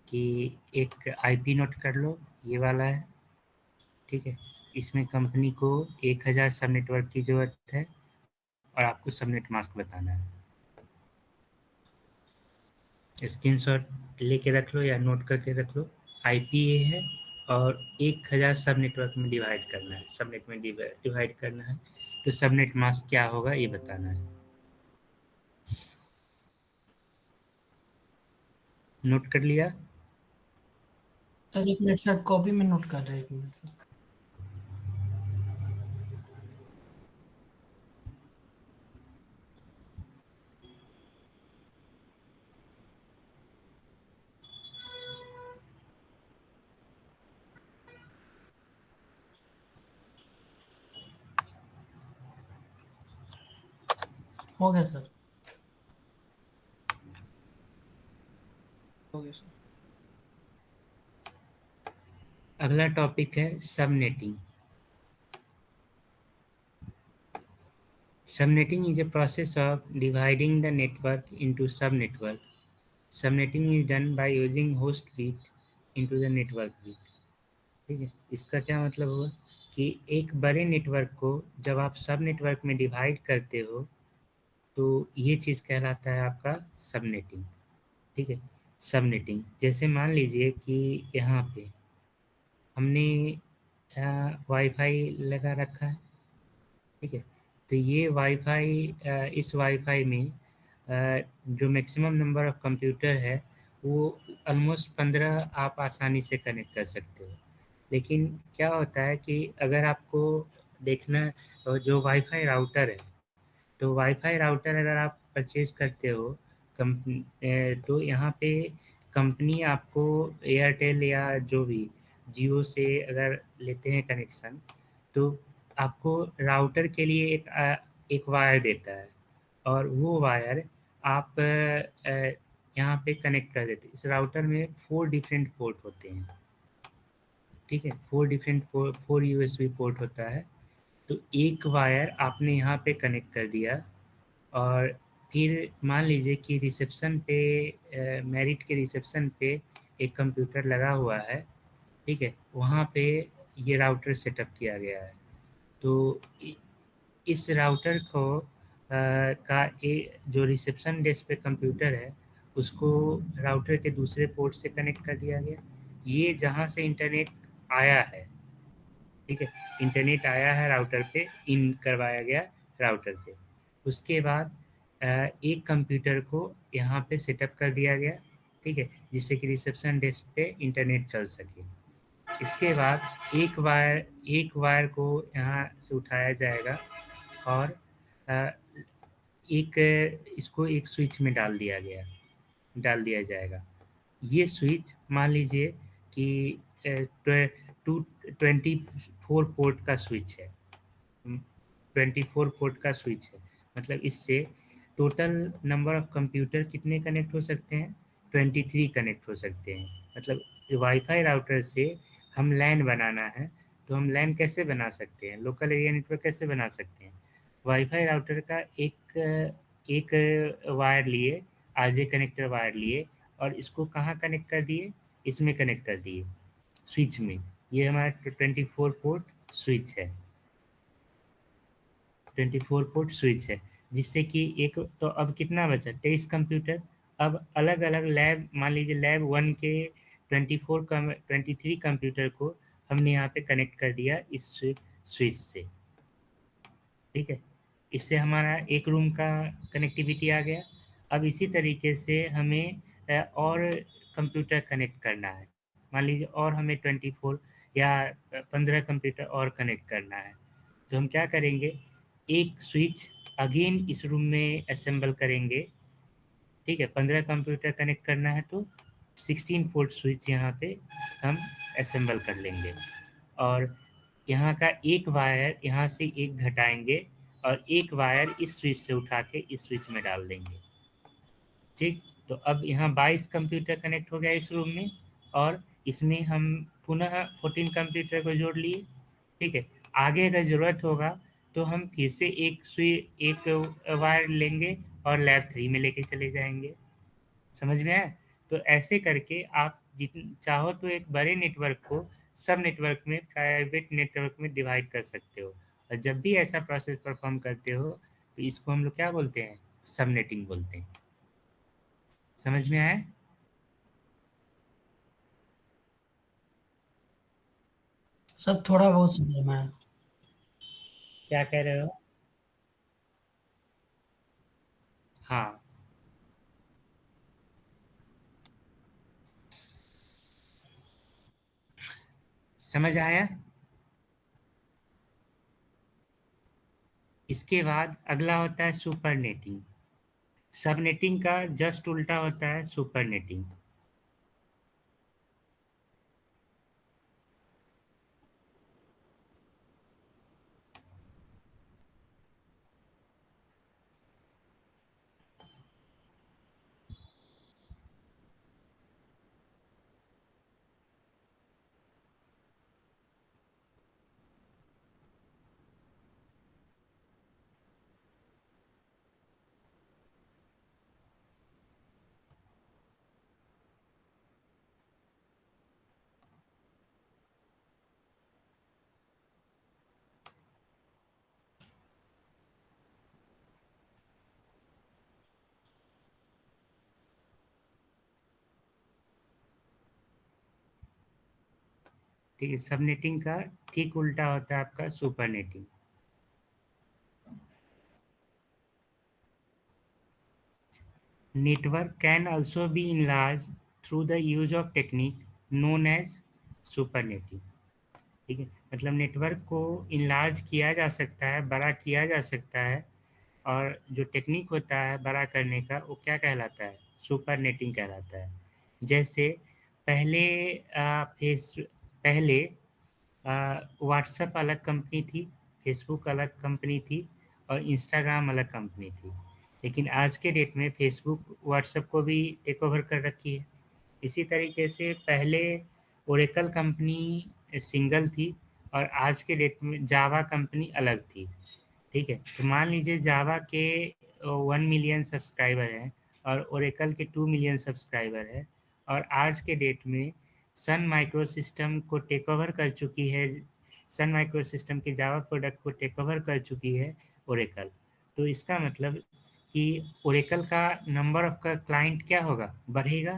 कि एक आईपी नोट कर लो, ये वाला है, ठीक है। इसमें कंपनी को 1000 सब नेटवर्क की ज़रूरत है और आपको सबनेट मास्क बताना है। स्क्रीनशॉट लेके रख लो या नोट करके रख लो। आईपी ये है और 1000 सब नेटवर्क में डिवाइड करना है, सबनेट में डिवाइड करना है। तो सबनेट मास्क क्या होगा ये बताना है। नोट कर लिया? सर 1 मिनट सर, कॉपी में नोट कर रहे हैं, 1 मिनट सर। हो गया सर। हो गया सर। अगला टॉपिक है subnetting. Subnetting is a process of dividing the network into subnetwork. Subnetting is done by using host bit into the network bit. ठीक है, इसका क्या मतलब हुआ कि एक बड़े नेटवर्क को जब आप सब नेटवर्क में डिवाइड करते हो तो ये चीज़ कहलाता है आपका सबनेटिंग। ठीक है, सबनेटिंग जैसे मान लीजिए कि यहाँ पे हमने वाईफाई लगा रखा है, ठीक है। तो ये वाईफाई इस वाईफाई में जो मैक्सिमम नंबर ऑफ कंप्यूटर है वो ऑलमोस्ट 15 आप आसानी से कनेक्ट कर सकते हो। लेकिन क्या होता है कि अगर आपको देखना जो वाईफाई राउटर है, तो वाईफाई राउटर अगर आप परचेज करते हो तो यहाँ पे कंपनी आपको एयरटेल या जो भी जियो से अगर लेते हैं कनेक्शन, तो आपको राउटर के लिए एक वायर देता है और वो वायर आप यहाँ पे कनेक्ट कर देते हैं। इस राउटर में 4 डिफरेंट पोर्ट होते हैं, ठीक है। 4 यूएसबी पोर्ट होता है। तो एक वायर आपने यहाँ पे कनेक्ट कर दिया और फिर मान लीजिए कि रिसेप्शन पे मेरिट के रिसेप्शन पे एक कंप्यूटर लगा हुआ है, ठीक है। वहाँ पे ये राउटर सेटअप किया गया है। तो इस राउटर को जो रिसेप्शन डेस्क पे कंप्यूटर है उसको राउटर के दूसरे पोर्ट से कनेक्ट कर दिया गया। ये जहाँ से इंटरनेट आया है, ठीक है, इंटरनेट आया है राउटर पे, इन करवाया गया राउटर पे। उसके बाद एक कंप्यूटर को यहाँ पे सेटअप कर दिया गया, ठीक है, जिससे कि रिसेप्शन डेस्क पे इंटरनेट चल सके। इसके बाद एक वायर को यहाँ से उठाया जाएगा और इसको एक स्विच में डाल दिया जाएगा। ये स्विच मान लीजिए कि 24 पोर्ट का स्विच है, 24 पोर्ट का स्विच है। मतलब इससे टोटल नंबर ऑफ कंप्यूटर कितने कनेक्ट हो सकते हैं? 23 कनेक्ट हो सकते हैं। मतलब वाईफाई राउटर से हम लैन बनाना है तो हम लैन कैसे बना सकते हैं, लोकल एरिया नेटवर्क कैसे बना सकते हैं? वाईफाई राउटर का एक वायर लिए, आरजे कनेक्टर वायर लिए और इसको कहाँ कनेक्ट कर दिए? इसमें कनेक्ट कर दिए, स्विच में। ये हमारा 24 पोर्ट स्विच है, 24 पोर्ट स्विच है, जिससे कि एक तो अब कितना बचा? 23 कंप्यूटर। अब अलग अलग लैब, मान लीजिए लैब 1 के 23 कंप्यूटर को हमने यहाँ पे कनेक्ट कर दिया इस स्विच से, ठीक है। इससे हमारा एक रूम का कनेक्टिविटी आ गया। अब इसी तरीके से हमें और कंप्यूटर कनेक्ट करना है। मान लीजिए और हमें 24 या 15 कंप्यूटर और कनेक्ट करना है, तो हम क्या करेंगे? एक स्विच अगेन इस रूम में असेंबल करेंगे, ठीक है। 15 कंप्यूटर कनेक्ट करना है तो 16 पोर्ट स्विच यहाँ पे हम असेंबल कर लेंगे और यहाँ का एक वायर यहाँ से एक घटाएंगे और एक वायर इस स्विच से उठा के इस स्विच में डाल देंगे। ठीक, तो अब यहाँ 22 कंप्यूटर कनेक्ट हो गया इस रूम में और इसमें हम पुनः 14 कंप्यूटर को जोड़ लिए। ठीक है, आगे अगर ज़रूरत होगा तो हम फिर से एक वायर लेंगे और लैब 3 में लेके चले जाएंगे। समझ में आया? तो ऐसे करके आप जितने चाहो तो एक बड़े नेटवर्क को सब नेटवर्क में, प्राइवेट नेटवर्क में डिवाइड कर सकते हो और जब भी ऐसा प्रोसेस परफॉर्म करते हो तो इसको हम लोग क्या बोलते हैं? सबनेटिंग बोलते हैं। समझ में आया? सर थोड़ा बहुत समझ में आया। क्या कह रहे हो? हाँ, समझ आया? इसके बाद अगला होता है सुपरनेटिंग। सबनेटिंग का जस्ट उल्टा होता है सुपरनेटिंग। ठीक है, सबनेटिंग का ठीक उल्टा होता है आपका supernetting. Network can also be enlarged through the use of technique known as supernetting। ठीक है, मतलब नेटवर्क को इनलार्ज किया जा सकता है, बड़ा किया जा सकता है और जो टेक्निक होता है बड़ा करने का वो क्या कहलाता है? सुपरनेटिंग कहलाता है। जैसे पहले पहले व्हाट्सएप अलग कंपनी थी, फेसबुक अलग कंपनी थी और इंस्टाग्राम अलग कंपनी थी, लेकिन आज के डेट में फेसबुक व्हाट्सएप को भी टेक ओवर कर रखी है। इसी तरीके से पहले ओरेकल कंपनी सिंगल थी और आज के डेट में जावा कंपनी अलग थी। ठीक है, तो मान लीजिए जावा के 1 मिलियन सब्सक्राइबर हैं और ओरेकल के 2 मिलियन सब्सक्राइबर है और आज के डेट में सन माइक्रो सिस्टम को टेक ओवर कर चुकी है, सन माइक्रो सिस्टम के जावा प्रोडक्ट को टेक ओवर कर चुकी है ओरेकल। तो इसका मतलब कि ओरेकल का नंबर ऑफ का क्लाइंट क्या होगा? बढ़ेगा।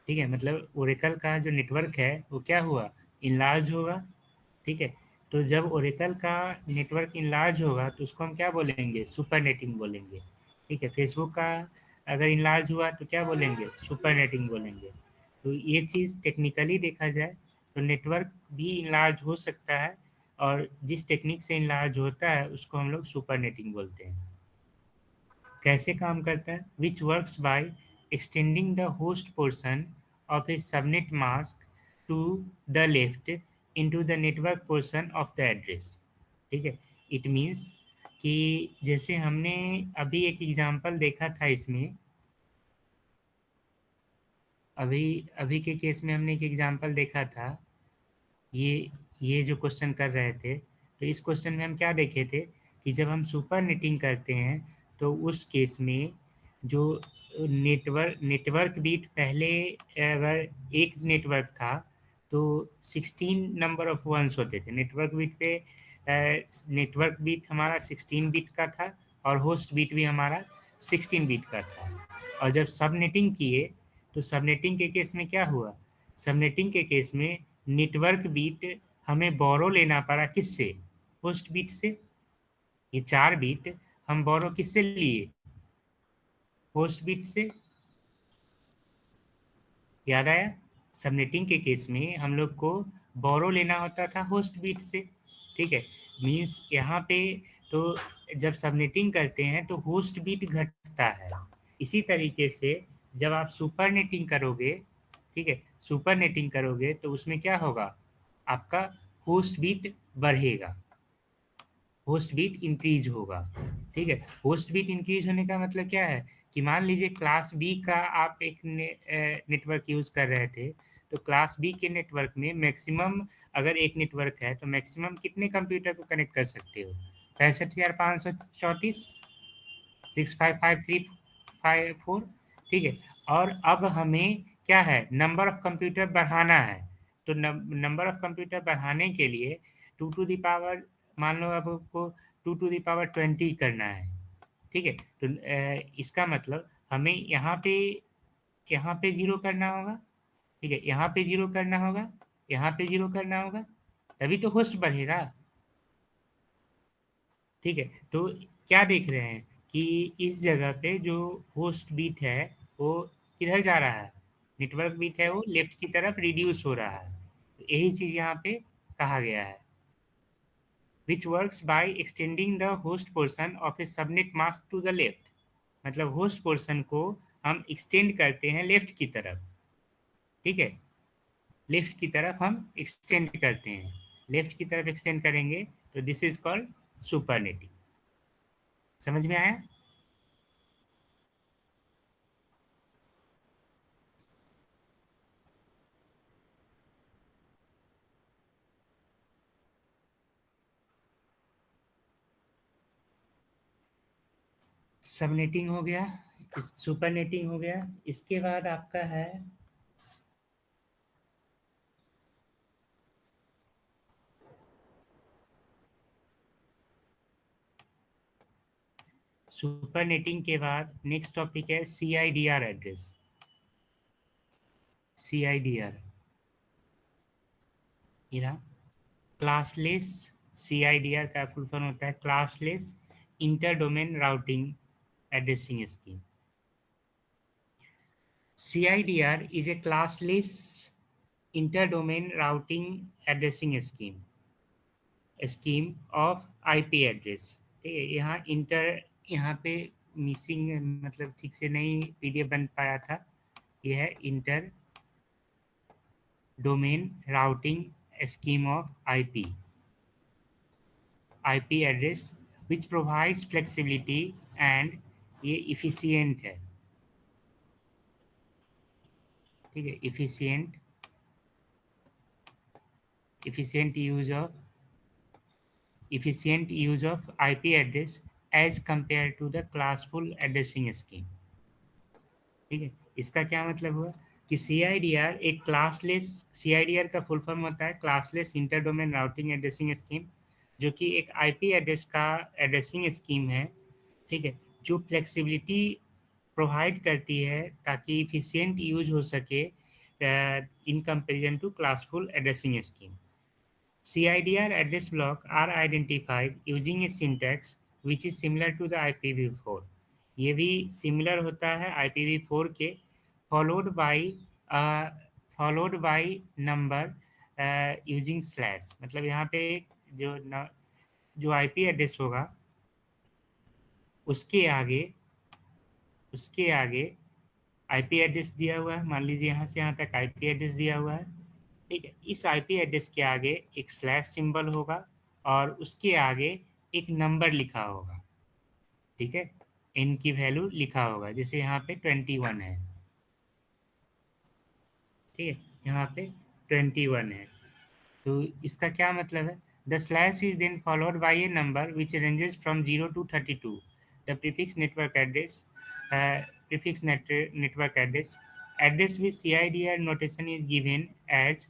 ठीक है, मतलब ओरेकल का जो नेटवर्क है वो क्या हुआ? इनलार्ज होगा। ठीक है, तो जब ओरेकल का नेटवर्क इनलार्ज होगा तो उसको हम क्या बोलेंगे? सुपरनेटिंग बोलेंगे। ठीक है, फेसबुक का अगर इनलार्ज हुआ तो क्या बोलेंगे? सुपरनेटिंग बोलेंगे। तो ये चीज़ टेक्निकली देखा जाए तो नेटवर्क भी इनलार्ज हो सकता है और जिस टेक्निक से इनलार्ज होता है उसको हम लोग सुपरनेटिंग बोलते हैं। कैसे काम करता है? Which works by extending the host portion of a subnet mask to the left into the network portion of the address. ठीक है, इट मीन्स कि जैसे हमने अभी एक एग्जांपल देखा था इसमें, अभी अभी के केस में हमने एक एग्जांपल देखा था, ये जो क्वेश्चन कर रहे थे, तो इस क्वेश्चन में हम क्या देखे थे कि जब हम सुपर नेटिंग करते हैं तो उस केस में जो नेटवर्क बीट पहले अगर एक नेटवर्क था तो 16 नंबर ऑफ वंस होते थे नेटवर्क बीट पे। नेटवर्क बीट हमारा 16 बीट का था और होस्ट बीट भी हमारा 16 बीट का था। और जब सबनेटिंग किए तो सबनेटिंग के केस में क्या हुआ? सबनेटिंग के केस में नेटवर्क बीट हमें बोरो लेना पड़ा, किससे? होस्ट बीट से। ये 4 बीट हम बोरो किससे लिए? होस्ट बीट से। याद आया? सबनेटिंग के केस में हम लोग को बोरो लेना होता था होस्ट बीट से। ठीक है, मीन्स यहाँ पे तो जब सबनेटिंग करते हैं तो होस्ट बीट घटता है। इसी तरीके से जब आप सुपर नेटिंग करोगे, ठीक है, सुपर नेटिंग करोगे तो उसमें क्या होगा, आपका होस्ट बिट बढ़ेगा, होस्ट बिट इंक्रीज होगा, ठीक है। होस्ट बिट इंक्रीज होने का मतलब क्या है कि मान लीजिए क्लास बी का आप एक नेटवर्क यूज कर रहे थे, तो क्लास बी के नेटवर्क में मैक्सिमम, अगर एक नेटवर्क है तो मैक्सिमम कितने कंप्यूटर को कनेक्ट कर सकते हो, 65,534, 655,354, ठीक है। और अब हमें क्या है, नंबर ऑफ कंप्यूटर बढ़ाना है, तो नंबर ऑफ कंप्यूटर बढ़ाने के लिए 2 टू द पावर, मान लो अब आपको 2 टू द पावर 20 करना है, ठीक है। तो इसका मतलब हमें यहाँ पे जीरो करना होगा, ठीक है, यहाँ पे जीरो करना होगा, यहाँ पे जीरो करना होगा, तभी तो होस्ट बढ़ेगा, ठीक है। तो क्या देख रहे हैं कि इस जगह पे जो होस्ट बीट है वो किधर जा रहा है, नेटवर्क बीट है वो लेफ्ट की तरफ रिड्यूस हो रहा है, तो यही चीज यहाँ पे कहा गया है, which works by extending the host portion of a subnet mask to the left, मतलब होस्ट पोर्शन को हम एक्सटेंड करते हैं लेफ्ट की तरफ, ठीक है, लेफ्ट की तरफ हम एक्सटेंड करते हैं, लेफ्ट की तरफ एक्सटेंड करेंगे तो दिस इज कॉल्ड सुपरनेटिंग। समझ में आया? सबनेटिंग हो गया, सुपरनेटिंग हो गया, इसके बाद आपका है सुपरनेटिंग के बाद नेक्स्ट टॉपिक है CIDR एड्रेस। CIDR इरा क्लासलेस, CIDR का फुल फॉर्म होता है classless inter domain routing addressing scheme. CIDR is a classless inter-domain routing addressing scheme of IP address, ठीक है। यहाँ इंटर, यहाँ पे मिसिंग, मतलब ठीक से नहीं PDF बन पाया था, ये है inter domain routing scheme of IP address which provides flexibility and ये इफिशियंट है, ठीक है, efficient use of IP address as compared to the classful addressing scheme, ठीक है। इसका क्या मतलब हुआ कि CIDR एक क्लासलेस, CIDR का फुल फॉर्म होता है classless inter domain routing addressing scheme, जो कि एक IP एड्रेस का एड्रेसिंग स्कीम है, ठीक है, जो फ्लेक्सिबिलिटी प्रोवाइड करती है ताकि इफिशियंट यूज हो सके in comparison to classful addressing scheme. CIDR address block are identified using a syntax which is similar to the IPv4। ये भी सिमिलर होता है IPv4 के, followed by number using slash, मतलब यहाँ पे जो IP एड्रेस होगा उसके आगे IP एड्रेस दिया हुआ है, मान लीजिए यहाँ से यहाँ तक IP एड्रेस दिया हुआ है, ठीक है। इस IP एड्रेस के आगे एक स्लैश सिंबल होगा और उसके आगे एक नंबर लिखा होगा, ठीक है, n की वैल्यू लिखा होगा, जैसे यहाँ पे 21 है, ठीक है, यहाँ पे 21 है, तो इसका क्या मतलब है, the slash is then followed by a number which ranges from 0 to 32, the prefix network address address with CIDR notation is given as,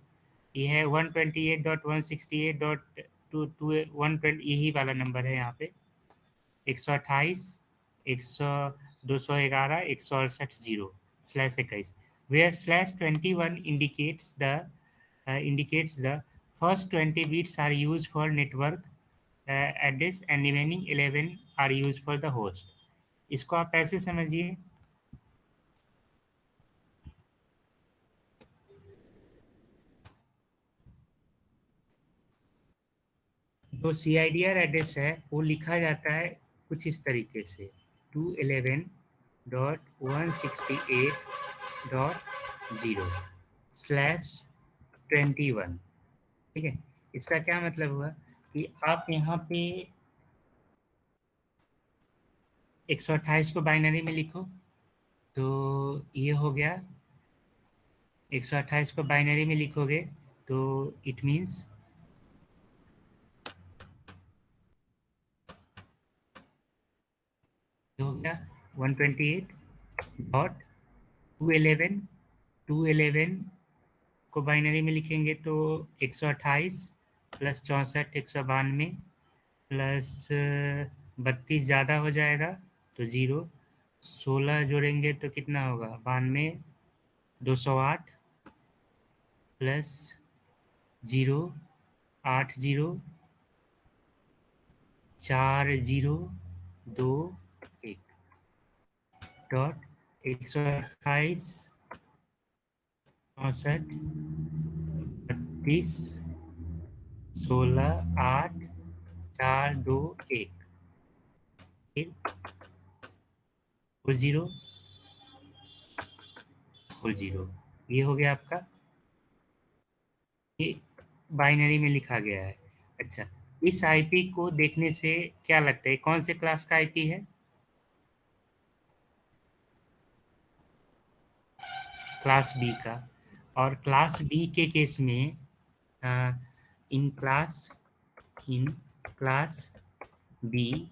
ये है 128.168.221, यही वाला नंबर है यहाँ पे 128, 100, 211, 168, 0/21, where /21 indicates the first 20 bits are used for network address and remaining 11 are used for the host। इसको आप ऐसे समझिए, जो CIDR एड्रेस है वो लिखा जाता है कुछ इस तरीके से 211 168.0/21। ठीक है, इसका क्या मतलब हुआ कि आप यहाँ पे 128 को बाइनरी में लिखो तो ये हो गया, 128 को बाइनरी में लिखोगे तो इट मीन्स हो गया 128.211 को बाइनरी में लिखेंगे तो 128 प्लस 64 192 प्लस 32 ज़्यादा हो जाएगा तो 0, 16 जोड़ेंगे तो कितना होगा 92, 208 प्लस 0, 80, 40, 2, 1 डॉट 128 64 32 16 8 4 2 1 फिर 0 0, ये हो गया आपका, ये बाइनरी में लिखा गया है। अच्छा, इस आईपी को देखने से क्या लगता है कौन से क्लास का आईपी है? क्लास बी का। और क्लास बी के केस में in class B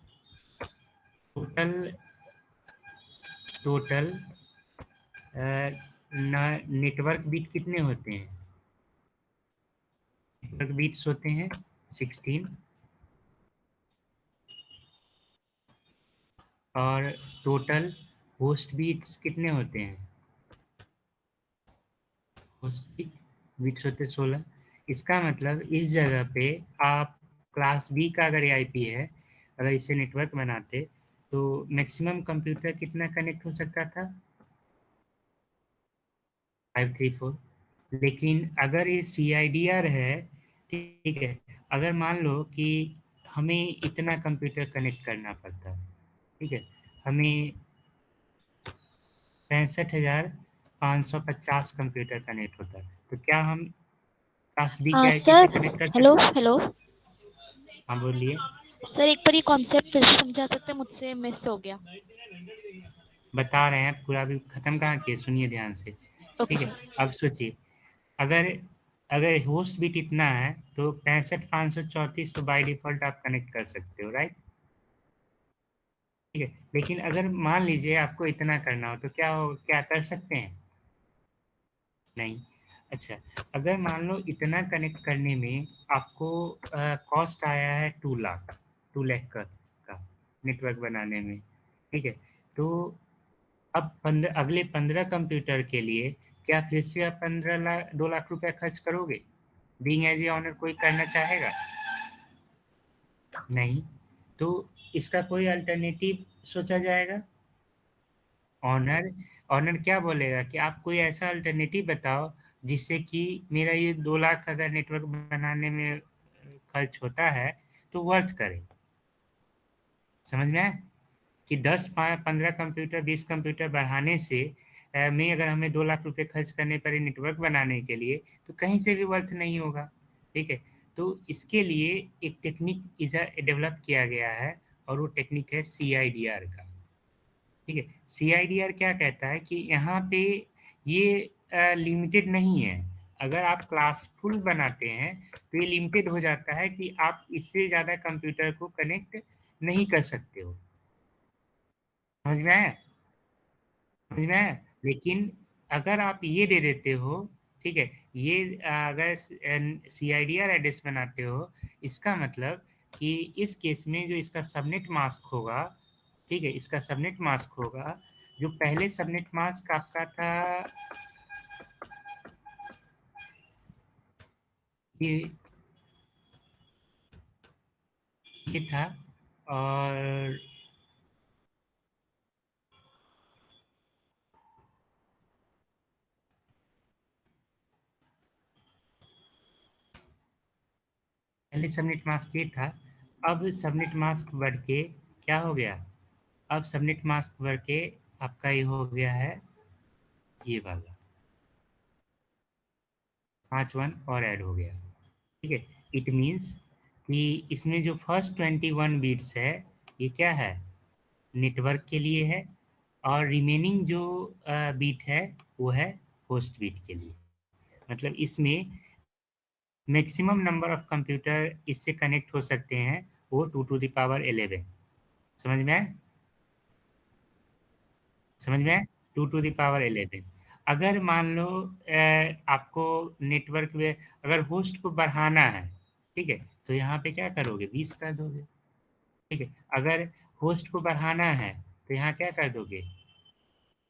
total network bit कितने होते हैं? नेटवर्क बिट्स होते हैं 16 और टोटल होस्ट बिट्स कितने होते हैं? होस्ट बिट्स होते 16। इसका मतलब इस जगह पे आप क्लास बी का अगर आईपी है, अगर इसे नेटवर्क बनाते तो मैक्सिमम कंप्यूटर कितना कनेक्ट हो सकता था? 534। लेकिन अगर ये CIDR है, ठीक है, अगर मान लो कि हमें इतना कंप्यूटर कनेक्ट करना पड़ता है, ठीक है, हमें 65,550 कंप्यूटर कनेक्ट होता है, तो क्या हम क्लास बी के आईपी से सर कनेक्ट कर हेलो सकते हैं? हेलो हाँ बोलिए। सर, एक बार ये कॉन्सेप्ट फिर से समझा सकते हैं, मुझसे मिस हो गया। बता रहे हैं, पूरा भी खत्म कहाँ किए, सुनिए ध्यान से। ओके ठीक है, सर। अब सोचिए, अगर अगर होस्ट बिट इतना है तो 65,534 तो बाय डिफॉल्ट आप कनेक्ट कर सकते हो, राइट? ठीक है, लेकिन अगर मान लीजिए आपको इतना करना हो तो क्या कर सकते हैं? नहीं। अच्छा, अगर मान लो इतना कनेक्ट करने में आपको कॉस्ट आया है 2 लाख का नेटवर्क बनाने में, ठीक है, तो अब अगले 15 कंप्यूटर के लिए क्या फिर से आप 2 लाख रुपया खर्च करोगे? बीइंग एज ए ऑनर कोई करना चाहेगा? नहीं। तो इसका कोई अल्टरनेटिव सोचा जाएगा? ऑनर ऑनर क्या बोलेगा कि आप कोई ऐसा अल्टरनेटिव बताओ जिससे कि मेरा ये 2 लाख अगर नेटवर्क बनाने में खर्च होता है तो वर्थ करे। समझ में आया कि 10 15 कंप्यूटर 20 कंप्यूटर बढ़ाने से में अगर हमें 2 लाख रुपए खर्च करने पड़े नेटवर्क बनाने के लिए तो कहीं से भी वर्थ नहीं होगा। ठीक है, तो इसके लिए एक टेक्निक डेवलप किया गया है और वो टेक्निक है CIDR का। ठीक है, CIDR क्या कहता है कि यहाँ पे ये लिमिटेड नहीं है। अगर आप क्लास फुल बनाते हैं तो ये लिमिटेड हो जाता है कि आप इससे ज़्यादा कंप्यूटर को कनेक्ट नहीं कर सकते हो। समझ में आया? समझ में आया? लेकिन अगर आप ये दे देते हो, ठीक है, ये अगर CIDR एड्रेस बनाते हो, इसका मतलब कि इस केस में जो इसका सबनेट मास्क होगा, ठीक है, इसका सबनेट मास्क होगा, जो पहले सबनेट मास्क आपका था ये ये था, और पहले सबनेट मास्क ये था। अब सबनेट मास्क बढ़ के क्या हो गया? अब सबनेट मास्क बढ़ के आपका ये हो गया है ये वाला 5 1 और ऐड हो गया। ठीक है, इट मीन्स कि इसमें जो फर्स्ट 21 बिट्स है ये क्या है, नेटवर्क के लिए है, और रिमेनिंग जो बीट है वो है होस्ट बीट के लिए। मतलब इसमें मैक्सिमम नंबर ऑफ कंप्यूटर इससे कनेक्ट हो सकते हैं वो 2 to the power 11। समझ में आया? समझ में आया? 2 to the power 11। अगर मान लो आपको नेटवर्क में अगर होस्ट को बढ़ाना है, ठीक है, तो यहाँ पे क्या करोगे, 20 कर दोगे। ठीक है, अगर होस्ट को बढ़ाना है तो यहाँ क्या कर दोगे,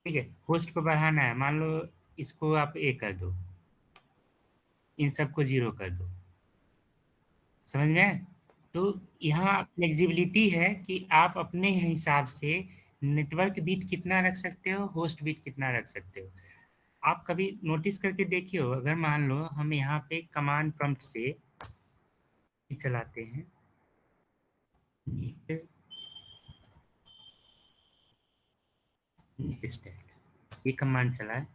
ठीक है, होस्ट को बढ़ाना है, मान लो इसको आप ए कर दो, इन सबको 0 कर दो। समझ में आया? तो यहाँ फ्लेक्सिबिलिटी है कि आप अपने हिसाब से नेटवर्क बीट कितना रख सकते हो, होस्ट बीट कितना रख सकते हो। आप कभी नोटिस करके देखिए हो, अगर मान लो हम यहाँ पे कमांड प्रॉम्प्ट से चलाते हैं नीट स्टैट, ये कमांड चला है,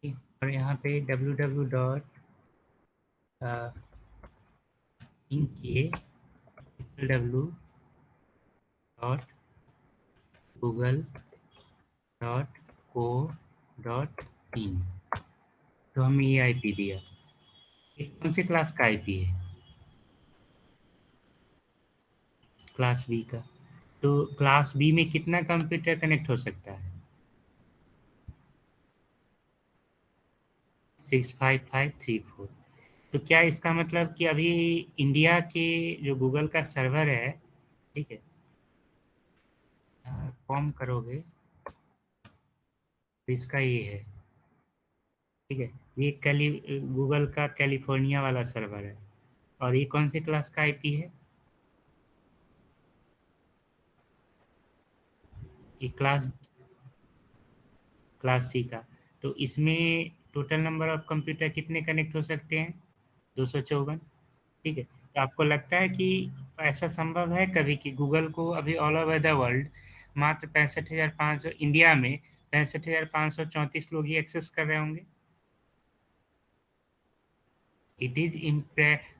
ठीक है? और यहाँ पे www डॉट इनके www dot Google dot co dot in, तो हमें ये आईपी दिया। ये कौन से क्लास का आईपी है, क्लास बी का। तो क्लास बी में कितना कंप्यूटर कनेक्ट हो सकता है, 65534। तो क्या इसका मतलब कि अभी इंडिया के जो गूगल का सर्वर है, ठीक है, फॉर्म करोगे तो इसका ये है, ठीक है, ये गूगल का कैलिफोर्निया वाला सर्वर है, और ये कौन से क्लास का आईपी है, ये क्लास सी का। तो इसमें टोटल नंबर ऑफ कंप्यूटर कितने कनेक्ट हो सकते हैं, 254। ठीक है, तो आपको लगता है कि ऐसा संभव है कभी कि गूगल को अभी ऑल ओवर द वर्ल्ड मात्र 65,500, इंडिया में 65,534 लोग ही एक्सेस कर रहे होंगे। इट इज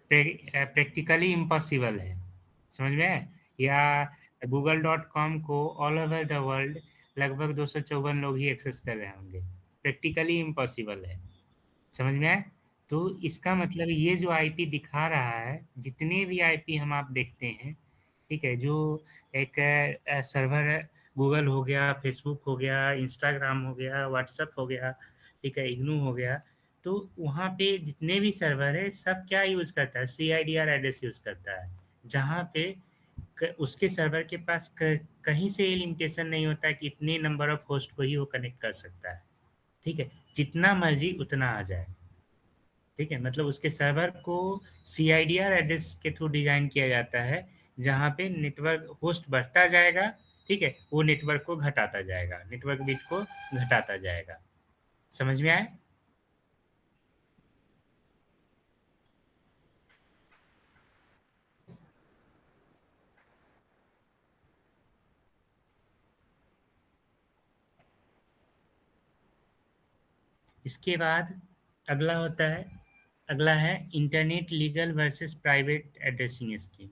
प्रैक्टिकली इम्पॉसिबल है। समझ में है? या google.com को ऑल ओवर द वर्ल्ड लगभग 254 लोग ही एक्सेस कर रहे होंगे, प्रैक्टिकली इम्पॉसिबल है। समझ में आया? तो इसका मतलब ये जो आईपी दिखा रहा है, जितने भी आईपी हम आप देखते हैं, ठीक है, जो एक सर्वर है, गूगल हो गया, फेसबुक हो गया, इंस्टाग्राम हो गया, व्हाट्सएप हो गया, ठीक है, इग्नू हो गया, तो वहाँ पे जितने भी सर्वर है सब क्या यूज़ करता है, CIDR एड्रेस यूज़ करता है, जहाँ पे उसके सर्वर के पास कहीं से ये लिमिटेशन नहीं होता है कि इतने नंबर ऑफ होस्ट को ही वो कनेक्ट कर सकता है। ठीक है, जितना मर्जी उतना आ जाए। ठीक है, मतलब उसके सर्वर को CIDR एड्रेस के थ्रू डिजाइन किया जाता है, जहाँ पे नेटवर्क होस्ट बढ़ता जाएगा, ठीक है, वो नेटवर्क को घटाता जाएगा, नेटवर्क बिट को घटाता जाएगा। समझ में आया? इसके बाद अगला होता है, अगला है internet legal versus private addressing scheme.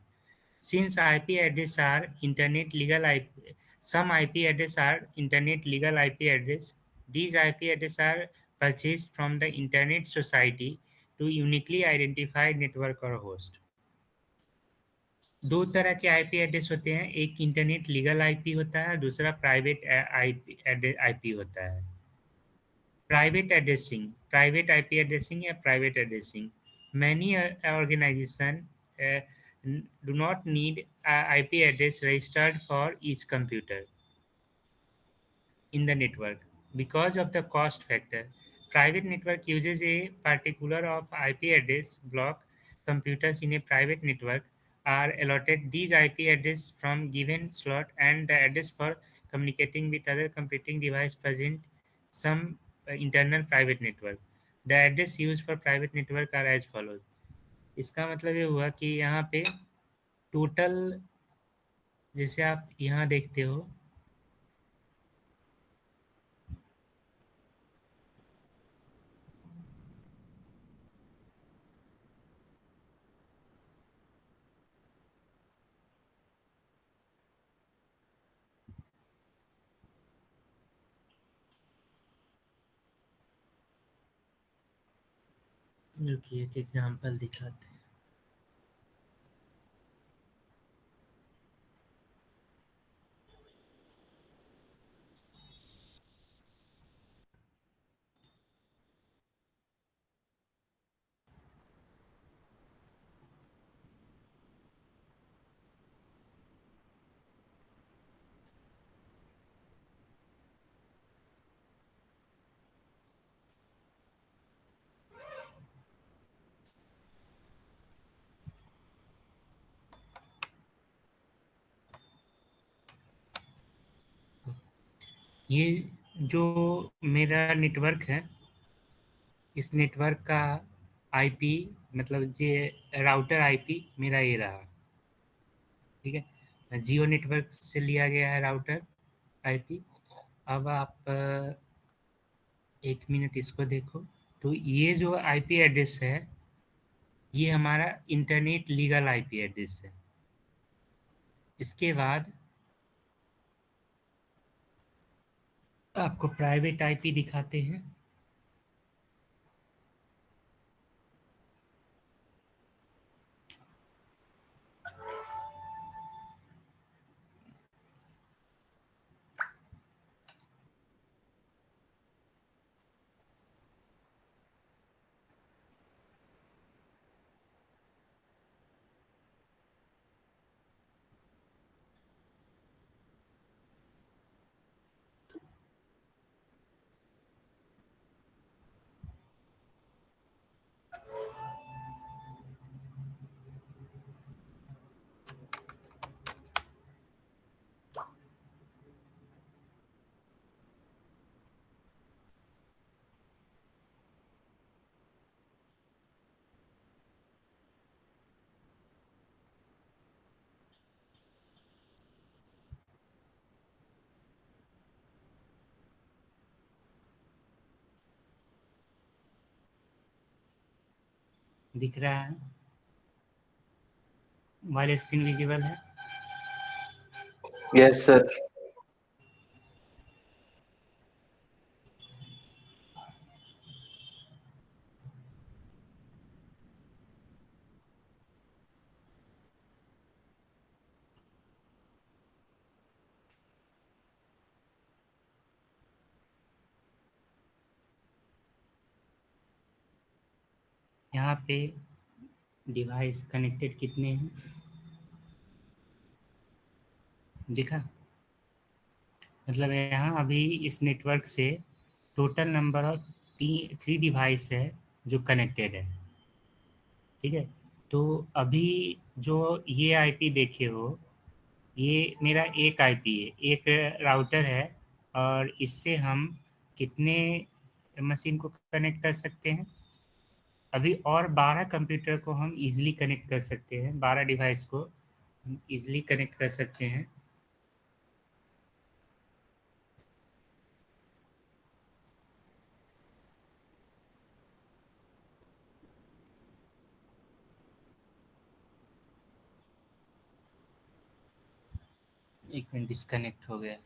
Since IP address are internet legal IP, some IP address are internet legal IP address. These IP address are purchased from the Internet Society to uniquely identify network or host. दो तरह के आईपी एड्रेस होते हैं, एक इंटरनेट लीगल आईपी होता है, दूसरा प्राइवेट आईपी होता है। प्राइवेट आईपी एड्रेसिंग या private addressing, many organization do not need a IP address registered for each computer in the network because of the cost factor. Private network uses a particular of IP address block computers in a private network are allotted these IP address from given slot and the address for communicating with other computing device present some internal private network. The address used for private network are as follows. इसका मतलब ये हुआ कि यहाँ पे टोटल, जैसे आप यहाँ देखते हो, रुकिए एक एग्जांपल दिखाते हैं। ये जो मेरा नेटवर्क है, इस नेटवर्क का आईपी, मतलब ये राउटर आईपी मेरा ये रहा, ठीक है। जियो नेटवर्क से लिया गया है राउटर आईपी। अब आप 1 मिनट इसको देखो, तो ये जो आईपी एड्रेस है, ये हमारा इंटरनेट लीगल आईपी एड्रेस है। इसके बाद आपको प्राइवेट आईपी दिखाते हैं। दिख रहा है, मोबाइल स्क्रीन विजिबल है। Yes, sir. यहाँ पे डिवाइस कनेक्टेड कितने हैं दिखा, मतलब यहाँ अभी इस नेटवर्क से टोटल नंबर ऑफ 3 डिवाइस है जो कनेक्टेड है, ठीक है। तो अभी जो ये आईपी देखे हो, ये मेरा एक आईपी है, एक राउटर है, और इससे हम कितने मशीन को कनेक्ट कर सकते हैं? अभी और 12 कंप्यूटर को हम इजीली कनेक्ट कर सकते हैं, 12 डिवाइस को इजीली कनेक्ट कर सकते हैं। एक मिनट, डिस्कनेक्ट हो गया।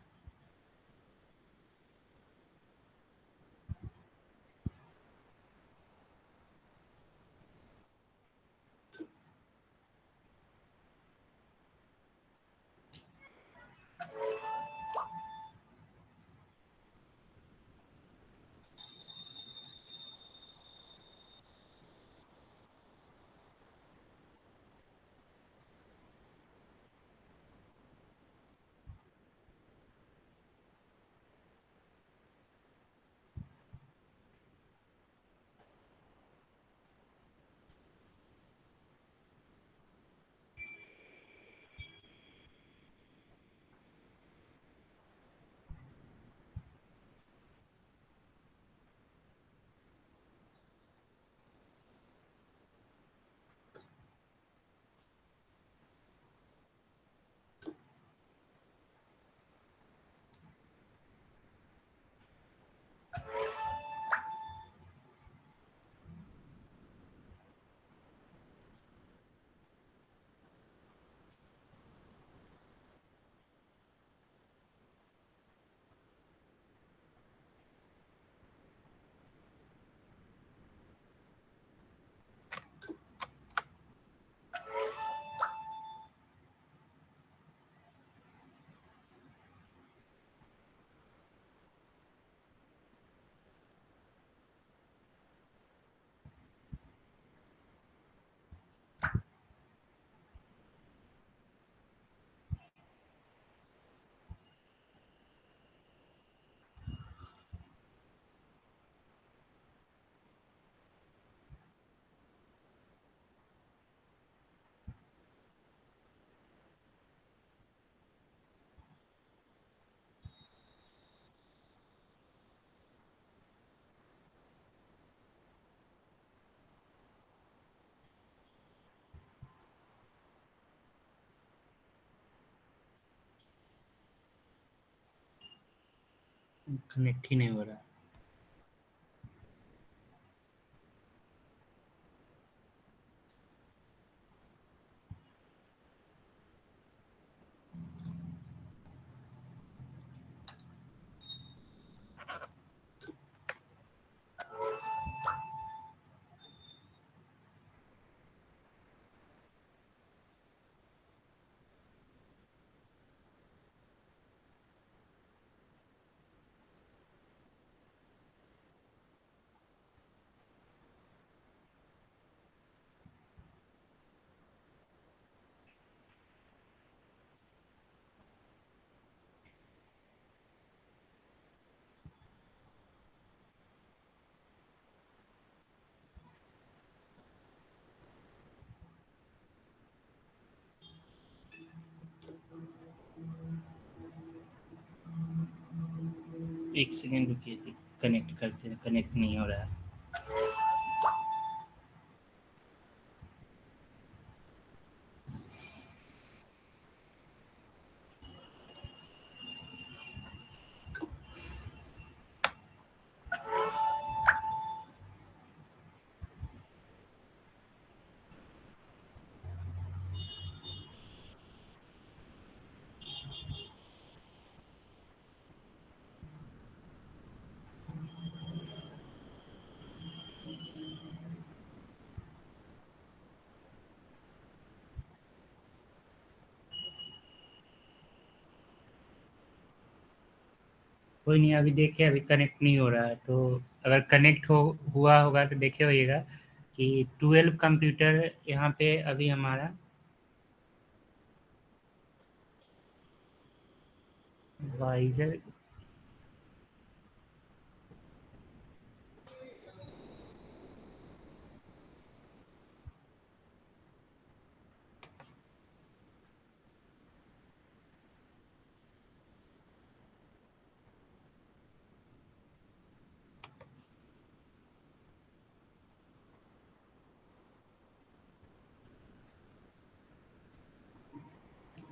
कनेक्ट ही नहीं हो रहा। एक सेकेंड रुकिए, कनेक्ट करते हैं, कनेक्ट नहीं हो रहा है। कोई नहीं, अभी देखिए, अभी कनेक्ट नहीं हो रहा है, तो अगर कनेक्ट हो हुआ होगा तो देखे होइएगा कि 12 कंप्यूटर यहाँ पे अभी हमारा वाइजर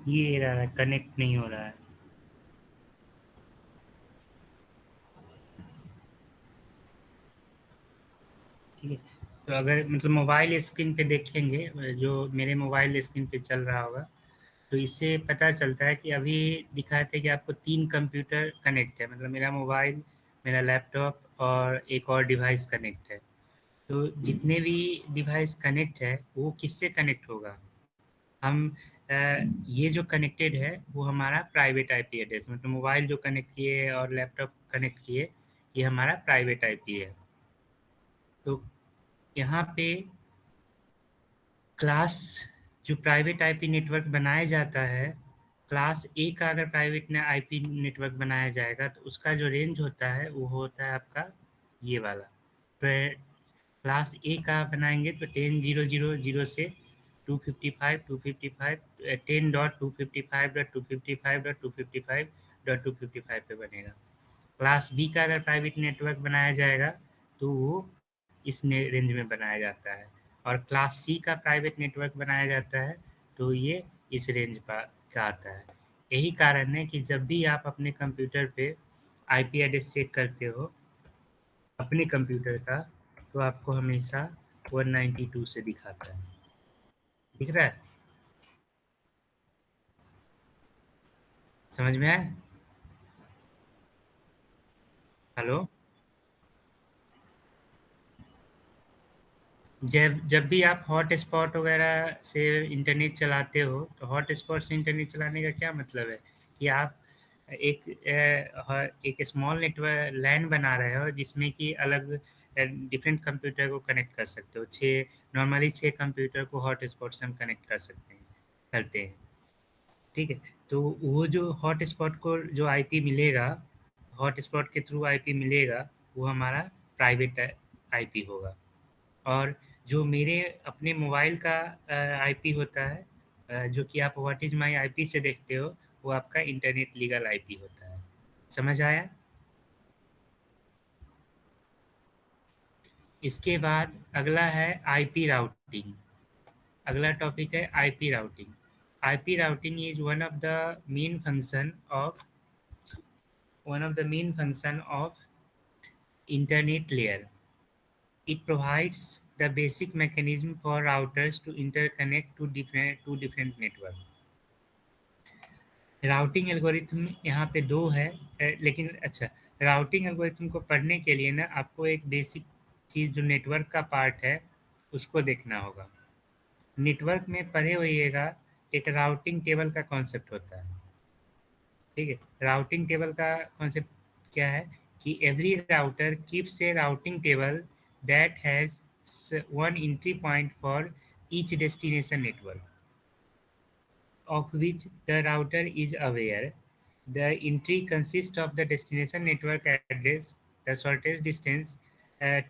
ये रहा है, कनेक्ट नहीं हो रहा है। ठीक है, तो अगर मतलब मोबाइल स्क्रीन पे देखेंगे, जो मेरे मोबाइल स्क्रीन पे चल रहा होगा, तो इससे पता चलता है कि अभी दिखाते हैं कि आपको 3 कंप्यूटर कनेक्ट है, मतलब मेरा मोबाइल, मेरा लैपटॉप और एक और डिवाइस कनेक्ट है। तो जितने भी डिवाइस कनेक्ट है वो किससे कनेक्ट होगा? हम अ, ये जो कनेक्टेड है वो हमारा प्राइवेट आईपी एड्रेस, मतलब मोबाइल जो कनेक्ट किए और लैपटॉप कनेक्ट किए, ये हमारा प्राइवेट आईपी है। तो यहाँ पे क्लास जो प्राइवेट आईपी नेटवर्क बनाया जाता है, क्लास ए का अगर प्राइवेट आईपी नेटवर्क बनाया जाएगा तो उसका जो रेंज होता है वो होता है आपका ये वाला। क्लास ए का बनाएंगे तो 10.0.0.0 से 255 10.255.255.255.255 पे बनेगा। क्लास बी का अगर प्राइवेट नेटवर्क बनाया जाएगा तो वो इस रेंज में बनाया जाता है, और क्लास सी का प्राइवेट नेटवर्क बनाया जाता है तो ये इस रेंज का आता है। यही कारण है कि जब भी आप अपने कंप्यूटर पे आईपी एड्रेस चेक करते हो अपने कंप्यूटर का, तो आपको हमेशा 192 से दिखाता है। दिख रहा है? समझ में आया? हेलो? जब जब भी आप हॉटस्पॉट वगैरह से इंटरनेट चलाते हो, तो हॉटस्पॉट से इंटरनेट चलाने का क्या मतलब है कि आप एक स्मॉल नेटवर्क लैन बना रहे हो जिसमें कि अलग डिफरेंट कंप्यूटर को कनेक्ट कर सकते हो। नॉर्मली 6 कंप्यूटर को हॉटस्पॉट से हम कनेक्ट कर सकते हैं, करते हैं। ठीक है, तो वो जो हॉटस्पॉट को जो आईपी मिलेगा, हॉटस्पॉट के थ्रू आईपी मिलेगा, वो हमारा प्राइवेट आईपी होगा। और जो मेरे अपने मोबाइल का आईपी होता है, जो कि आप व्हाट इज़ माय आईपी से देखते हो, वो आपका इंटरनेट लीगल आईपी होता है। समझ आया? इसके बाद अगला है आईपी राउटिंग। अगला टॉपिक है IP routing. IP routing is one of the main function of one of the main function of internet layer. It provides the basic mechanism for routers to interconnect to different network. Routing algorithm यहाँ पे दो है, लेकिन अच्छा, राउटिंग एल्गोरिथम को पढ़ने के लिए ना आपको एक बेसिक चीज़ जो नेटवर्क का पार्ट है उसको देखना होगा। नेटवर्क में पढ़े होइएगा, एक राउटिंग टेबल का कॉन्सेप्ट होता है, ठीक है। राउटिंग टेबल का कॉन्सेप्ट क्या है कि every router keeps A routing table that has one entry point for each destination network of which the router is aware. The entry consists of the destination network address, the shortest distance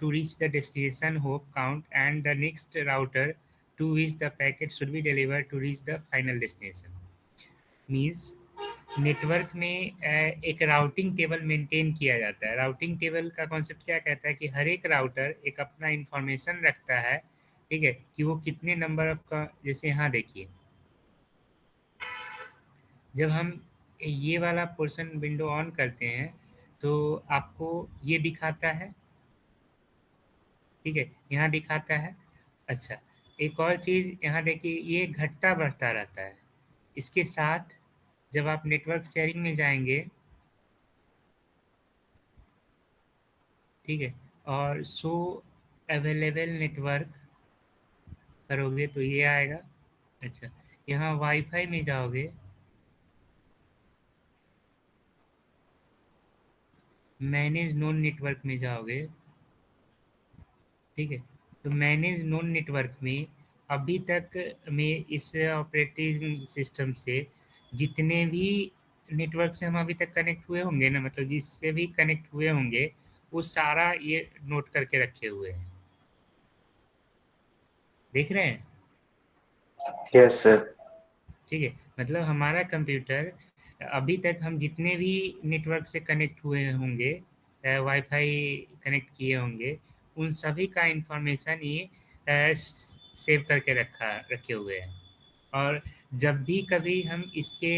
to reach the destination hop count, and the next router to which the packet should be delivered to reach the final destination. Means network में एक राउटिंग टेबल मेंटेन किया जाता है। राउटिंग टेबल का कॉन्सेप्ट क्या कहता है कि हर एक राउटर एक अपना इंफॉर्मेशन रखता है, ठीक है, कि वो कितने नंबर का, जैसे यहाँ देखिए, जब हम ये वाला पोर्शन विंडो ऑन करते हैं तो आपको ये दिखाता है, ठीक है, यहाँ दिखाता है। अच्छा, एक और चीज़ यहाँ देखिए, ये घटता बढ़ता रहता है। इसके साथ जब आप नेटवर्क शेयरिंग में जाएंगे, ठीक है, और शो अवेलेबल नेटवर्क करोगे तो ये आएगा। अच्छा, यहाँ वाईफाई में जाओगे, मैनेज नोन नेटवर्क में जाओगे, ठीक है, तो मैनेज नोन नेटवर्क में अभी तक में इस ऑपरेटिंग सिस्टम से जितने भी नेटवर्क से हम अभी तक कनेक्ट हुए होंगे ना, मतलब जिससे भी कनेक्ट हुए होंगे वो सारा ये नोट करके रखे हुए हैं, देख रहे हैं? Yes sir. ठीक है, मतलब हमारा कंप्यूटर अभी तक हम जितने भी नेटवर्क से कनेक्ट हुए होंगे, वाईफाई कनेक्ट किए होंगे, उन सभी का इंफॉर्मेशन ये सेव करके रखे हुए हैं। और जब भी कभी हम इसके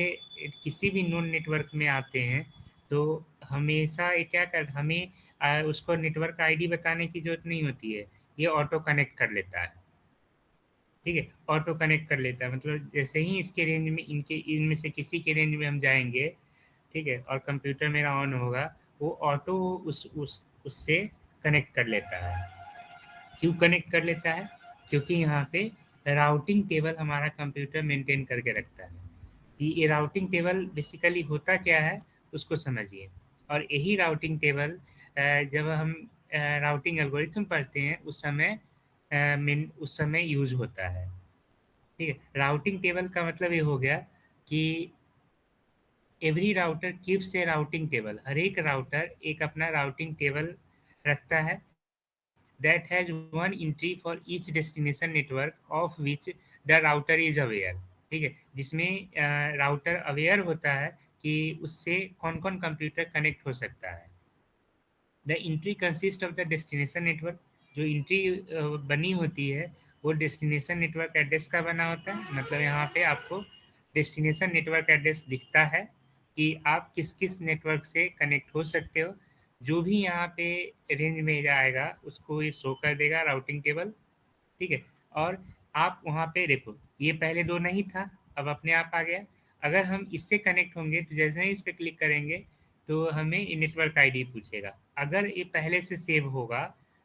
किसी भी नोन नेटवर्क में आते हैं तो हमेशा ये क्या कर, हमें उसको नेटवर्क आईडी बताने की जरूरत नहीं होती है, ये ऑटो कनेक्ट कर लेता है, ठीक है, ऑटो कनेक्ट कर लेता है। मतलब जैसे ही इसके रेंज में, इनमें से किसी के रेंज में हम जाएंगे, ठीक है, और कंप्यूटर मेरा ऑन होगा, वो ऑटो उससे कनेक्ट कर लेता है। क्यों कनेक्ट कर लेता है? क्योंकि यहाँ पे राउटिंग टेबल हमारा कंप्यूटर मेंटेन करके रखता है। ये राउटिंग टेबल बेसिकली होता क्या है उसको समझिए। और यही राउटिंग टेबल जब हम राउटिंग एल्गोरिथम पढ़ते हैं उस समय यूज होता है, ठीक है। राउटिंग टेबल का मतलब ये हो गया कि एवरी राउटर कीप्स ए राउटिंग टेबल, हर एक राउटर एक अपना राउटिंग टेबल रखता है, that has one entry for each destination network of which the router is aware, ठीक है, जिसमें राउटर अवेयर होता है कि उससे कौन कौन कंप्यूटर कनेक्ट हो सकता है। The entry consist of the destination network, जो एंट्री बनी होती है वो डेस्टिनेशन नेटवर्क एड्रेस का बना होता है। मतलब यहाँ पे आपको डेस्टिनेशन नेटवर्क एड्रेस दिखता है कि आप किस किस नेटवर्क से कनेक्ट हो सकते हो। जो भी यहाँ पे रेंज में आएगा उसको ये शो कर देगा राउटिंग टेबल, ठीक है। और आप वहाँ पे देखो, ये पहले दो नहीं था, अब अपने आप आ गया। अगर हम इससे कनेक्ट होंगे तो जैसे ही इस पर क्लिक करेंगे तो हमें ये नेटवर्क आईडी पूछेगा। अगर ये पहले से सेव होगा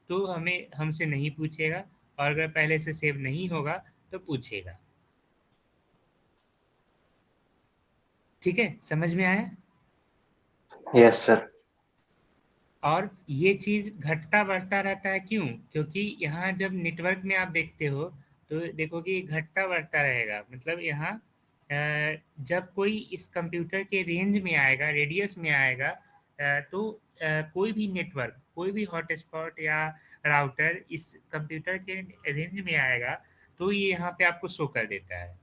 तो हमें हमसे नहीं पूछेगा, और अगर पहले से सेव नहीं होगा तो पूछेगा। ठीक है, समझ में आया? Yes sir. और ये चीज़ घटता बढ़ता रहता है, क्यों? क्योंकि यहाँ जब नेटवर्क में आप देखते हो तो देखोगे घटता बढ़ता रहेगा। मतलब यहाँ जब कोई इस कंप्यूटर के रेंज में आएगा, रेडियस में आएगा, तो कोई भी नेटवर्क, कोई भी हॉटस्पॉट या राउटर इस कंप्यूटर के रेंज में आएगा तो ये यहाँ पे आपको शो कर देता है,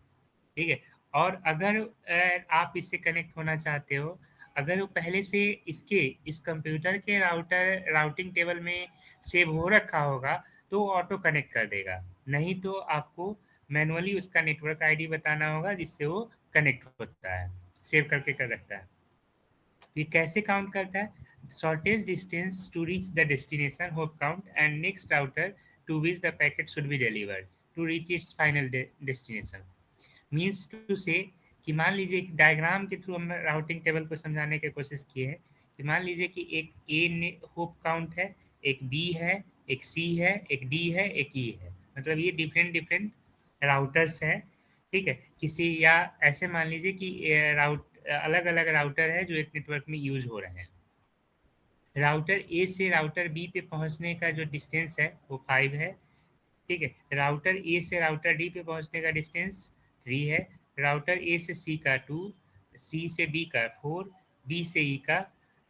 ठीक है। और अगर आप इससे कनेक्ट होना चाहते हो, अगर वो पहले से इस कंप्यूटर के राउटिंग टेबल में सेव हो रखा होगा तो वो ऑटो कनेक्ट कर देगा, नहीं तो आपको मैनुअली उसका नेटवर्क आईडी बताना होगा जिससे वो कनेक्ट होता है, सेव करके कर रखता है। ये कैसे काउंट करता है? Shortest distance to reach the destination hop count and next router to which the packet should be delivered to reach its final destination. Means to say कि मान लीजिए एक डायग्राम के थ्रू हम राउटिंग टेबल को समझाने की कोशिश किए हैं कि मान लीजिए कि एक ए होप काउंट है, एक बी है, एक सी है, एक डी है, एक ई है। मतलब ये डिफरेंट डिफरेंट राउटर्स हैं, ठीक है। किसी या ऐसे मान लीजिए कि अलग अलग राउटर है जो एक नेटवर्क में यूज हो रहे हैं। राउटर ए से राउटर बी पे पहुंचने का जो डिस्टेंस है वो 5 है, ठीक है। राउटर ए से राउटर डी पे पहुंचने का डिस्टेंस 3 है। राउटर ए से सी का 2, सी से बी का 4, बी से ई का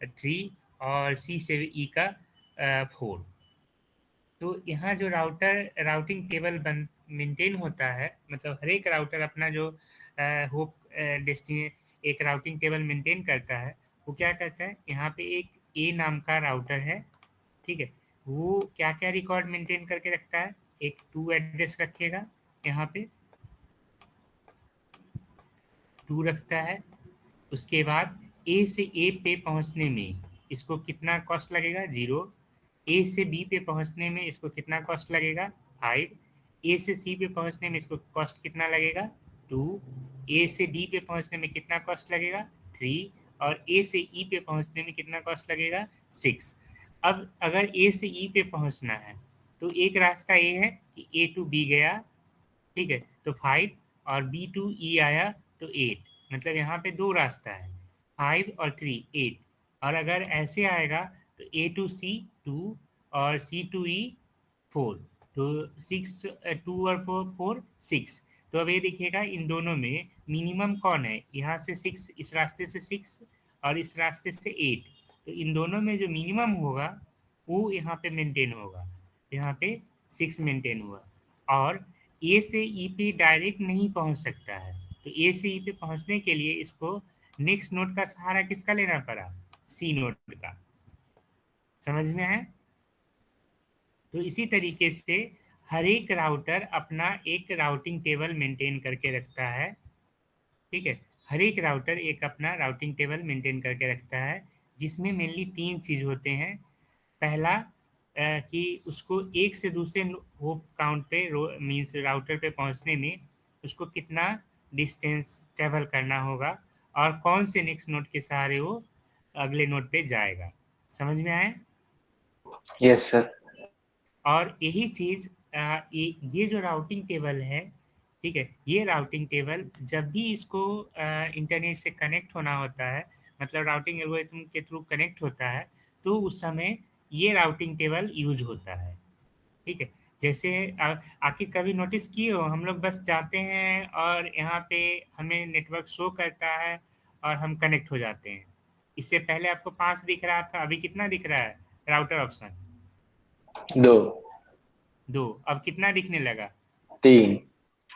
3 और सी से ई का 4। तो यहाँ जो राउटिंग टेबल बन मेंटेन होता है, मतलब हर एक राउटर अपना जो होप डेस्टिनी एक राउटिंग टेबल मेंटेन करता है, वो क्या करता है, यहाँ पे एक ए नाम का राउटर है, ठीक है। वो क्या क्या रिकॉर्ड मेंटेन करके रखता है? एक 2 एड्रेस रखेगा, यहाँ पे 2 रखता है। उसके बाद ए से ए पे पहुंचने में इसको कितना कॉस्ट लगेगा? 0। ए से बी पे पहुंचने में इसको कितना कॉस्ट लगेगा? 5। ए से सी पे पहुंचने में इसको कॉस्ट कितना लगेगा? 2। ए से डी पे पहुंचने में कितना कॉस्ट लगेगा? 3। और ए से ई पे पहुंचने में कितना कॉस्ट लगेगा? 6। अब अगर ए से ई पे पहुंचना है तो एक रास्ता ये है कि ए टू बी गया, ठीक है, तो 5, और बी टू ई आया तो 8। मतलब यहाँ पे 2 रास्ता है, 5 और 3, 8। और अगर ऐसे आएगा तो ए टू सी 2 और सी टू ई 4, तो 6, 2 और 4 6। तो अब ये देखिएगा इन दोनों में मिनिमम कौन है? यहाँ से 6, इस रास्ते से 6 और इस रास्ते से 8। तो इन दोनों में जो मिनिमम होगा वो यहाँ पे मेंटेन होगा, यहाँ पे 6 मेंटेन हुआ। और ए से ई पे डायरेक्ट नहीं पहुंच सकता है, तो ए से ई पे पहुंचने के लिए इसको नेक्स्ट नोड का सहारा किसका लेना पड़ा? सी नोड का। समझ में आया? तो इसी तरीके से हर एक राउटर अपना एक राउटिंग टेबल मेंटेन करके रखता है, ठीक है। हर एक राउटर एक अपना राउटिंग टेबल मेंटेन करके रखता है, जिसमें मेनली 3 चीज होते हैं। पहला कि उसको एक से दूसरे होप काउंट पे मीन्स राउटर पे पहुंचने में उसको कितना डिस्टेंस ट्रेवल करना होगा और कौन से नेक्स्ट नोड के सहारे वो अगले नोड पे जाएगा। समझ में आया? Yes, sir. और यही चीज ये जो राउटिंग टेबल है, ठीक है, ये राउटिंग टेबल जब भी इसको इंटरनेट से कनेक्ट होना होता है, मतलब राउटिंग एल्गोरिथम के थ्रू कनेक्ट होता है, तो उस समय ये राउटिंग टेबल यूज होता है, ठीक है। जैसे आखिर कभी नोटिस किए हो, हम लोग बस जाते हैं और यहाँ पे हमें नेटवर्क शो करता है और हम कनेक्ट हो जाते हैं। इससे पहले आपको 5 दिख रहा था, अभी कितना दिख रहा है राउटर ऑप्शन? 2, 2। अब कितना दिखने लगा? 3,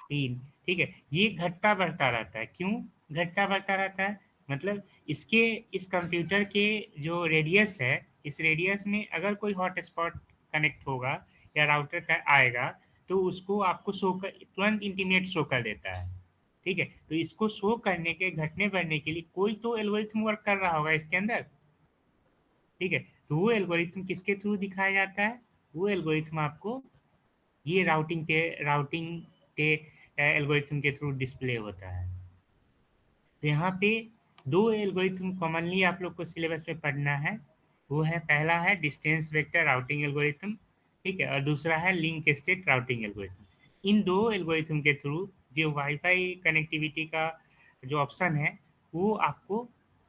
3। ठीक है, ये घटता बढ़ता रहता है। क्यों घटता बढ़ता रहता है? मतलब इसके इस कंप्यूटर के जो रेडियस है, इस रेडियस में अगर कोई हॉटस्पॉट कनेक्ट होगा या राउटर का आएगा तो उसको आपको शो कर तुरंत इंटीमेट शो कर देता है, ठीक है। तो इसको शो करने के घटने बढ़ने के लिए कोई तो एल्गोरिथम वर्क कर रहा होगा इसके अंदर, ठीक है। तो वो एल्गोरिथम किसके थ्रू दिखाया जाता है? वो एल्गोरिथम आपको ये राउटिंग टे एल्गोरिथम के थ्रू डिस्प्ले होता है। तो यहाँ पे 2 एल्गोरिथम कॉमनली आप लोग को सिलेबस में पढ़ना है। वो है, पहला है डिस्टेंस वेक्टर राउटिंग एल्गोरिथम, ठीक है, और दूसरा है लिंक स्टेट राउटिंग एल्गोरिथम। इन 2 एल्गोरिथम के थ्रू जो वाईफाई कनेक्टिविटी का जो ऑप्शन है वो आपको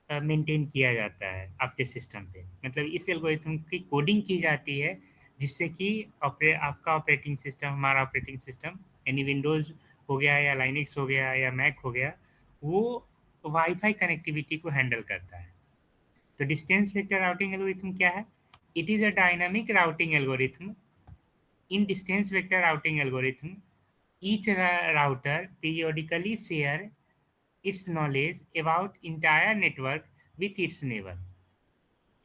मेंटेन किया जाता है आपके सिस्टम पे। मतलब इस एल्गोरिथम की कोडिंग की जाती है जिससे कि आपका ऑपरेटिंग सिस्टम, हमारा ऑपरेटिंग सिस्टम यानी विंडोज़ हो गया या लाइनक्स हो गया या मैक हो गया, वो वाईफाई कनेक्टिविटी को हैंडल करता है। तो डिस्टेंस वेक्टर राउटिंग एल्गोरिथम क्या है? It is a dynamic routing algorithm. In distance vector routing algorithm each router periodically share its knowledge about entire network with its neighbor,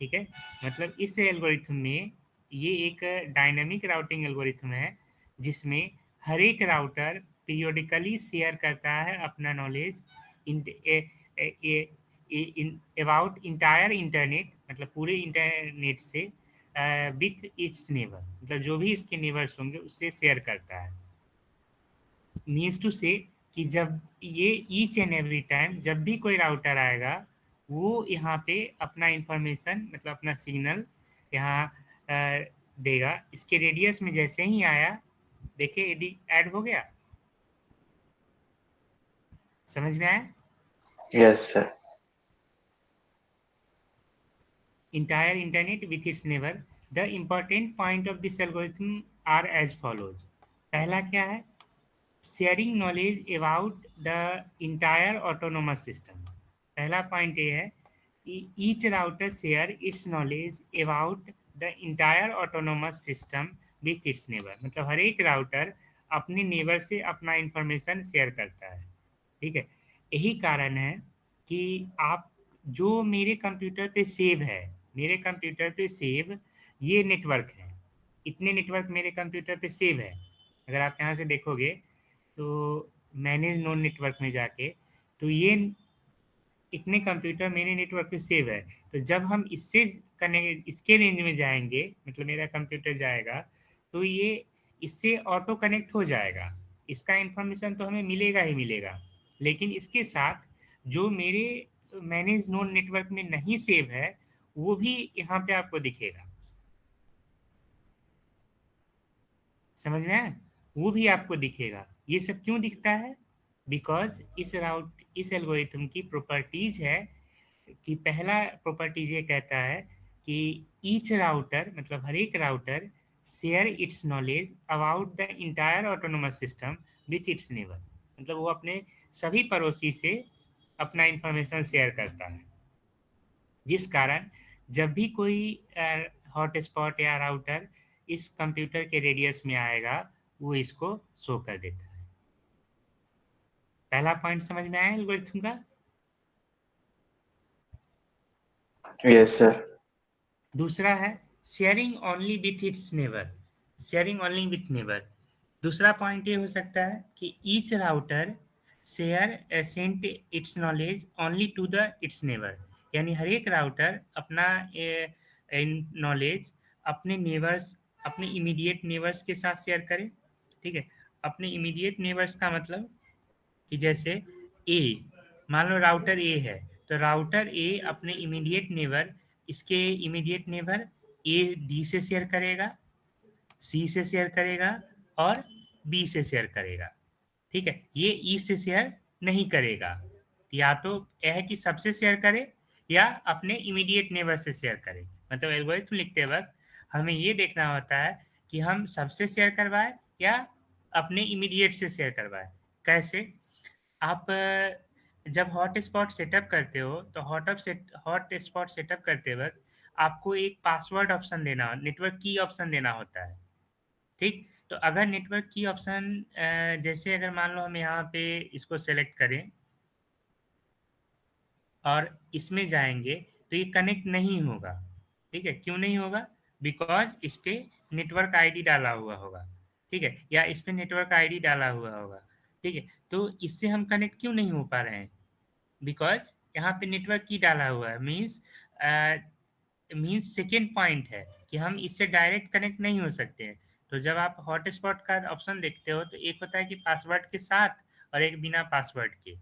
ठीक है। मतलब इस एल्गोरिथम में ये एक डायनामिक राउटिंग एल्गोरिथम है जिसमें हर एक राउटर पीरियोडिकली शेयर करता है अपना नॉलेज अबाउट इंटायर इंटरनेट, मतलब पूरे इंटरनेट से विथ इट्स नेबर, मतलब जो भी इसके नेबर्स होंगे उससे शेयर करता है। मीन्स टू से कि जब ये ईच एंड एवरी टाइम जब भी कोई राउटर आएगा वो यहाँ पे अपना इंफॉर्मेशन, मतलब अपना सिग्नल यहाँ देगा। इसके रेडियस में जैसे ही आया, देखिए यदि ऐड हो गया, समझ में आया? Yes, sir. Entire internet with its neighbor. The important point of this algorithm are as follows. पहला क्या है? Sharing knowledge about the entire autonomous system. पहला पॉइंट ये है कि each router share its knowledge about the entire autonomous system with its neighbor. मतलब हर एक राउटर अपने नेबर से अपना इंफॉर्मेशन शेयर करता है, ठीक है। यही कारण है कि आप जो मेरे कंप्यूटर पे सेव है, मेरे कंप्यूटर पे सेव ये नेटवर्क है, इतने नेटवर्क मेरे कंप्यूटर पे सेव है। अगर आप यहाँ से देखोगे तो मैनेज नोड नेटवर्क में जाके, तो ये इतने कंप्यूटर मेरे नेटवर्क पे सेव है। तो जब हम इससे कनेक्ट, इसके रेंज में जाएंगे, मतलब मेरा कंप्यूटर जाएगा, तो ये इससे ऑटो कनेक्ट हो जाएगा, इसका इंफॉर्मेशन तो हमें मिलेगा ही मिलेगा। लेकिन इसके साथ जो मेरे मैनेज नोड नेटवर्क में नहीं सेव है वो भी यहाँ पे आपको दिखेगा, समझ में आया? वो भी आपको दिखेगा। ये सब क्यों दिखता है? बिकॉज इस एल्गोरिथम की प्रॉपर्टीज है कि पहला प्रॉपर्टीज ये कहता है कि ईच राउटर, मतलब हर एक router share its knowledge about the entire autonomous system with its neighbour, मतलब वो अपने सभी पड़ोसी से अपना इंफॉर्मेशन शेयर करता है, जिस कारण जब भी कोई हॉटस्पॉट या राउटर इस कंप्यूटर के रेडियस में आएगा वो इसको शो कर देता है। पहला पॉइंट समझ में आया एल्गोरिथम का? Yes, sir. दूसरा है sharing only with its neighbour, sharing only with neighbour. दूसरा पॉइंट ये हो सकता है कि each router share sent its knowledge only to the its neighbour, यानी हर एक राउटर अपना नॉलेज अपने नेबर्स, अपने इमीडिएट नेबर्स के साथ शेयर करे, ठीक है। अपने इमीडिएट नेबर्स का मतलब कि जैसे ए, मान लो राउटर ए है, तो राउटर ए अपने इमीडिएट नेबर, इसके इमीडिएट नेबर ए डी से शेयर करेगा, सी से शेयर करेगा और बी से शेयर करेगा, ठीक है। ये ई से शेयर नहीं करेगा, या तो यह है कि सबसे शेयर करे या अपने इमीडिएट नेबर से शेयर करे। मतलब एल्गोरिथम लिखते वक्त हमें ये देखना होता है कि हम सबसे शेयर करवाए या अपने इमीडिएट से शेयर करवाए। कैसे? आप जब हॉटस्पॉट सेटअप करते हो तो हॉटस्पॉट सेटअप करते वक्त आपको एक पासवर्ड ऑप्शन देना, नेटवर्क की ऑप्शन देना होता है, ठीक। तो अगर नेटवर्क की ऑप्शन जैसे अगर मान लो हम यहाँ पे इसको सेलेक्ट करें और इसमें जाएंगे तो ये कनेक्ट नहीं होगा, ठीक है। क्यों नहीं होगा? बिकॉज इस पे नेटवर्क आईडी डाला हुआ होगा, ठीक है, या इस पे नेटवर्क आईडी डाला हुआ होगा, ठीक है। तो इससे हम कनेक्ट क्यों नहीं हो पा रहे हैं? बिकॉज यहाँ पे नेटवर्क की डाला हुआ है, मीन्स सेकेंड पॉइंट है कि हम इससे डायरेक्ट कनेक्ट नहीं हो सकते हैं। तो जब आप हॉटस्पॉट का ऑप्शन देखते हो तो एक होता है कि पासवर्ड के साथ और एक बिना पासवर्ड के,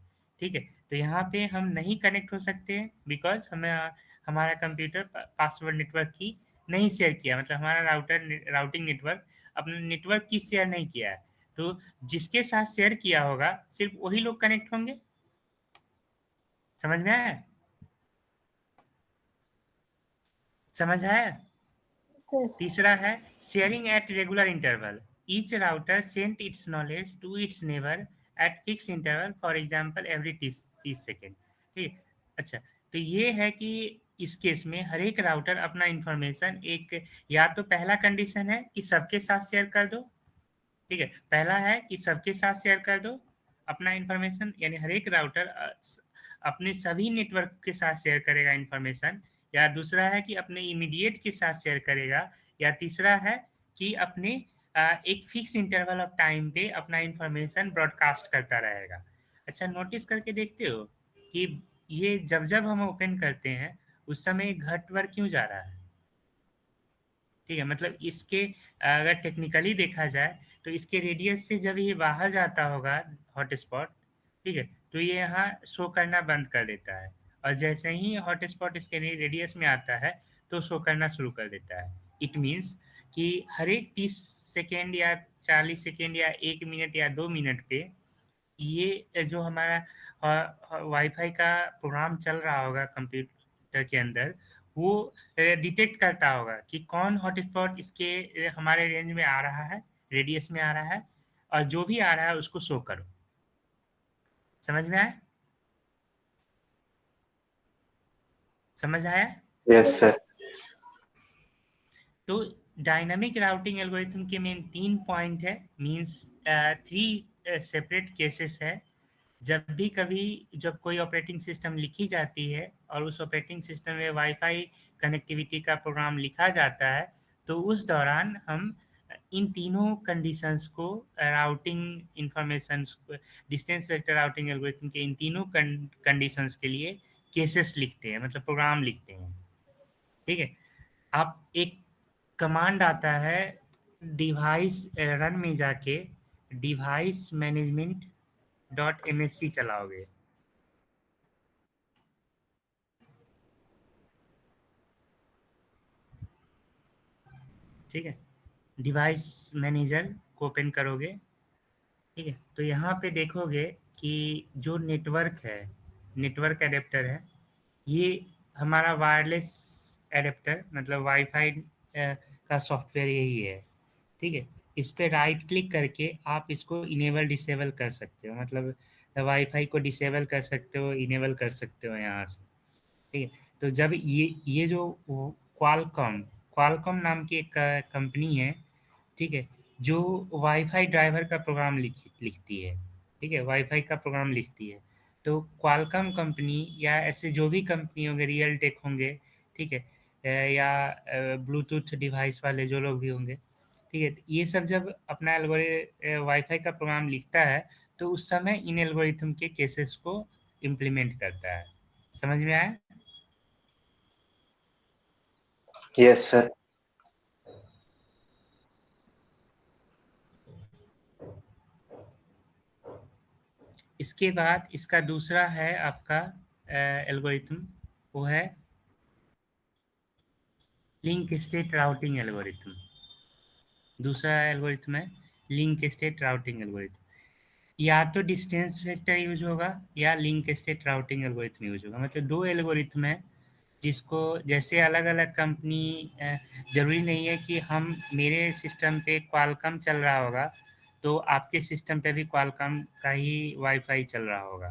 ठीक है। तो यहाँ पे हम नहीं कनेक्ट हो सकते हैं बिकॉज हमें हमारा कंप्यूटर पासवर्ड नेटवर्क की नहीं शेयर किया, मतलब हमारा राउटिंग नेटवर्क अपने नेटवर्क की शेयर नहीं किया है। तो जिसके साथ शेयर किया होगा सिर्फ वही लोग कनेक्ट होंगे, समझ में आया? समझ आया? तीसरा है sharing at regular interval, each router sent its knowledge to its neighbour at fix interval, for example every 30 second, ठीक। अच्छा, तो ये है कि इस केस में हर एक राउटर अपना इंफॉर्मेशन एक, या तो पहला कंडीशन है कि सबके साथ शेयर कर दो, ठीक है, पहला है कि सबके साथ शेयर कर दो अपना इंफॉर्मेशन, यानी हर एक राउटर अपने सभी नेटवर्क के साथ शेयर करेगा इंफॉर्मेशन, या दूसरा है कि अपने इमीडिएट के साथ शेयर करेगा, या तीसरा है कि अपने एक फिक्स इंटरवल ऑफ टाइम पे अपना इंफॉर्मेशन ब्रॉडकास्ट करता रहेगा। अच्छा, नोटिस करके देखते हो कि ये जब जब हम ओपन करते हैं उस समय घटवर क्यों जा रहा है? ठीक है, मतलब इसके अगर टेक्निकली देखा जाए तो इसके रेडियस से जब ये बाहर जाता होगा हॉटस्पॉट, ठीक है, तो ये यहाँ शो करना बंद कर देता है, और जैसे ही हॉटस्पॉट इसके रेडियस में आता है तो शो करना शुरू कर देता है। इट मीन्स कि हर एक 30 सेकेंड या 40 सेकेंड या 1 मिनट या 2 मिनट पे ये जो हमारा वाईफाई का प्रोग्राम चल रहा होगा कंप्यूटर के अंदर, वो डिटेक्ट करता होगा कि कौन हॉटस्पॉट इसके हमारे रेंज में आ रहा है, रेडियस में आ रहा है, और जो भी आ रहा है उसको शो करो। समझ में आया? समझ आया? Yes sir. तो डायनामिक राउटिंग एल्गोरिथम के मेन 3 पॉइंट है, मींस 3 सेपरेट केसेस है। जब भी कभी जब कोई ऑपरेटिंग सिस्टम लिखी जाती है और उस ऑपरेटिंग सिस्टम में वाईफाई कनेक्टिविटी का प्रोग्राम लिखा जाता है, तो उस दौरान हम इन तीनों कंडीशंस को routing information distance vector routing algorithm के इन तीनों कंडीशंस के लिए केसेस लिखते हैं, मतलब प्रोग्राम लिखते हैं। ठीक है, आप एक कमांड आता है डिवाइस रन में जाके डिवाइस मैनेजमेंट .msc चलाओगे, ठीक है, डिवाइस मैनेजर को ओपन करोगे, ठीक है, तो यहाँ पे देखोगे कि जो नेटवर्क है, नेटवर्क एडेप्टर है, ये हमारा वायरलेस एडेप्टर मतलब वाईफाई का सॉफ्टवेयर यही है। ठीक है, इस पे राइट क्लिक करके आप इसको इनेबल डिसेबल कर सकते हो, मतलब वाईफाई को डिसेबल कर सकते हो, इनेबल कर सकते हो यहाँ से। ठीक है, तो जब ये जो क्वालकॉम क्वालकॉम नाम की एक कंपनी है, ठीक है, जो वाईफाई ड्राइवर का प्रोग्राम लिखती है, ठीक है, वाईफाई का प्रोग्राम लिखती है। तो क्वालकॉम कंपनी या ऐसे जो भी कंपनी होंगे, रियल टेक होंगे, ठीक है, या ब्लूटूथ डिवाइस वाले जो लोग भी होंगे, ठीक है, तो ये सब जब अपना वाईफाई का प्रोग्राम लिखता है तो उस समय इन एल्गोरिथम के केसेस को इम्प्लीमेंट करता है। समझ में आया? Yes sir. इसके बाद इसका दूसरा है आपका एल्गोरिथम, वो है लिंक स्टेट राउटिंग एल्गोरिथम। दूसरा एल्गोरिथम है लिंक स्टेट राउटिंग एल्गोरिथम। या तो डिस्टेंस वेक्टर यूज होगा या link state routing algorithm use होगा, मतलब 2 एल्गोरिथम है जिसको जैसे अलग अलग कंपनी, जरूरी नहीं है कि हम मेरे सिस्टम पे क्वालकॉम चल रहा होगा तो आपके सिस्टम पे भी क्वालकॉम का ही वाईफाई चल रहा होगा।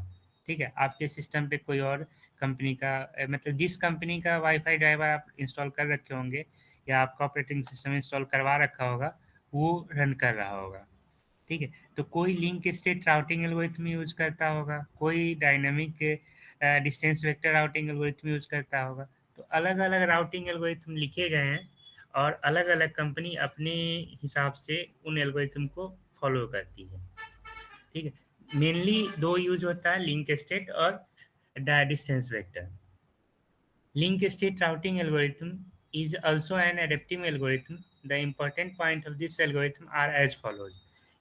ठीक है, आपके सिस्टम पे कोई और कंपनी का मतलब जिस कंपनी का वाईफाई ड्राइवर आप इंस्टॉल कर रखे होंगे या आपका ऑपरेटिंग सिस्टम इंस्टॉल करवा रखा होगा वो रन कर रहा होगा। ठीक है, तो कोई link state routing algorithm use करता होगा, कोई dynamic distance vector routing algorithm use करता होगा। तो अलग अलग राउटिंग एल्गोरिथम लिखे गए हैं और अलग अलग कंपनी अपने हिसाब से उन एल्गोरिथम को फॉलो करती है। ठीक है, मेनली 2 यूज होता है, लिंक स्टेट और distance vector. Link state routing algorithm is also an adaptive algorithm. The important point of this algorithm are as follows.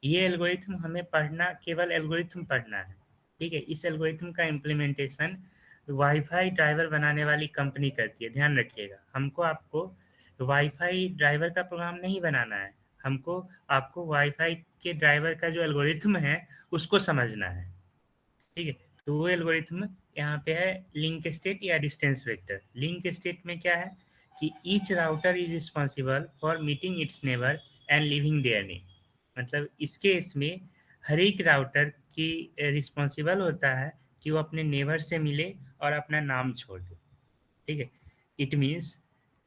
ये एल्गोरिथम हमें पढ़ना, केवल एल्गोरिथम पढ़ना है। ठीक है, इस एल्गोरिथम का इम्प्लीमेंटेशन वाईफाई ड्राइवर बनाने वाली कंपनी करती है। ध्यान रखिएगा, हमको आपको वाईफाई ड्राइवर का प्रोग्राम नहीं बनाना है, हमको आपको वाईफाई के ड्राइवर का जो एल्गोरिथम है उसको समझना है। ठीक है, तो वो एल्गोरिथम यहाँ पे है लिंक स्टेट या डिस्टेंस वेक्टर। लिंक स्टेट में क्या है कि each router is responsible for meeting it's neighbour and living their name, मतलब इसके इसमें हर एक राउटर की रिस्पॉन्सिबल होता है कि वो अपने नेबर से मिले और अपना नाम छोड़ दे। ठीक है, इट मीन्स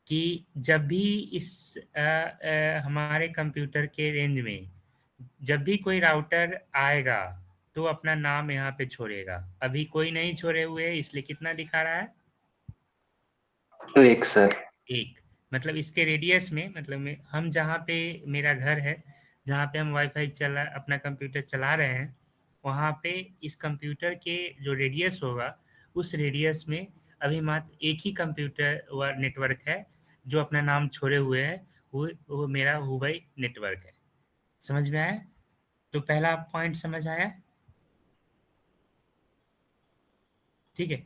कि जब भी इस हमारे कंप्यूटर के रेंज में जब भी कोई राउटर आएगा तो अपना नाम यहाँ पे छोड़ेगा। अभी कोई नहीं छोड़े हुए है, इसलिए कितना दिखा रहा है? 1 सर। 1, मतलब इसके रेडियस में, मतलब हम जहाँ पे मेरा घर है, जहाँ पे हम वाईफाई चला अपना कंप्यूटर चला रहे हैं, वहाँ पे इस कंप्यूटर के जो रेडियस होगा उस रेडियस में अभी मात्र एक ही कंप्यूटर व नेटवर्क है जो अपना नाम छोड़े हुए है, वो मेरा हुवाई नेटवर्क है। समझ में आया? तो पहला पॉइंट समझ आया? ठीक है,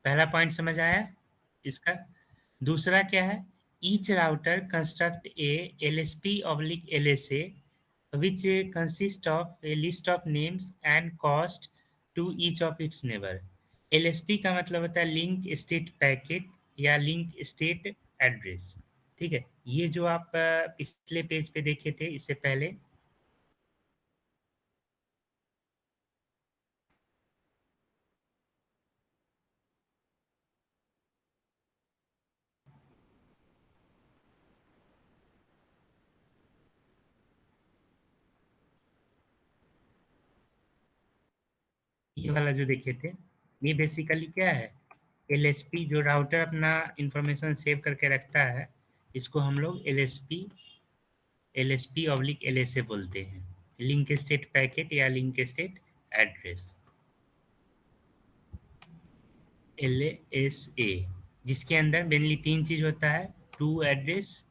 पहला पॉइंट समझ आया इसका। दूसरा क्या है? Each router construct A LSP oblique LSA which consist of a list of names and cost to each of its neighbor। LSP का मतलब होता है लिंक स्टेट पैकेट या लिंक स्टेट एड्रेस। ठीक है, ये जो आप पिछले पेज पे देखे थे इससे पहले, ये वाला जो देखे थे, ये बेसिकली क्या है? एलएसपी जो राउटर अपना इंफॉर्मेशन सेव करके रखता है, इसको हम लोग एलएसपी ऑब्लिक एलएसए बोलते हैं, लिंक स्टेट पैकेट या लिंक स्टेट एड्रेस, LSA, जिसके अंदर मेनली 3 चीज होता है, to address,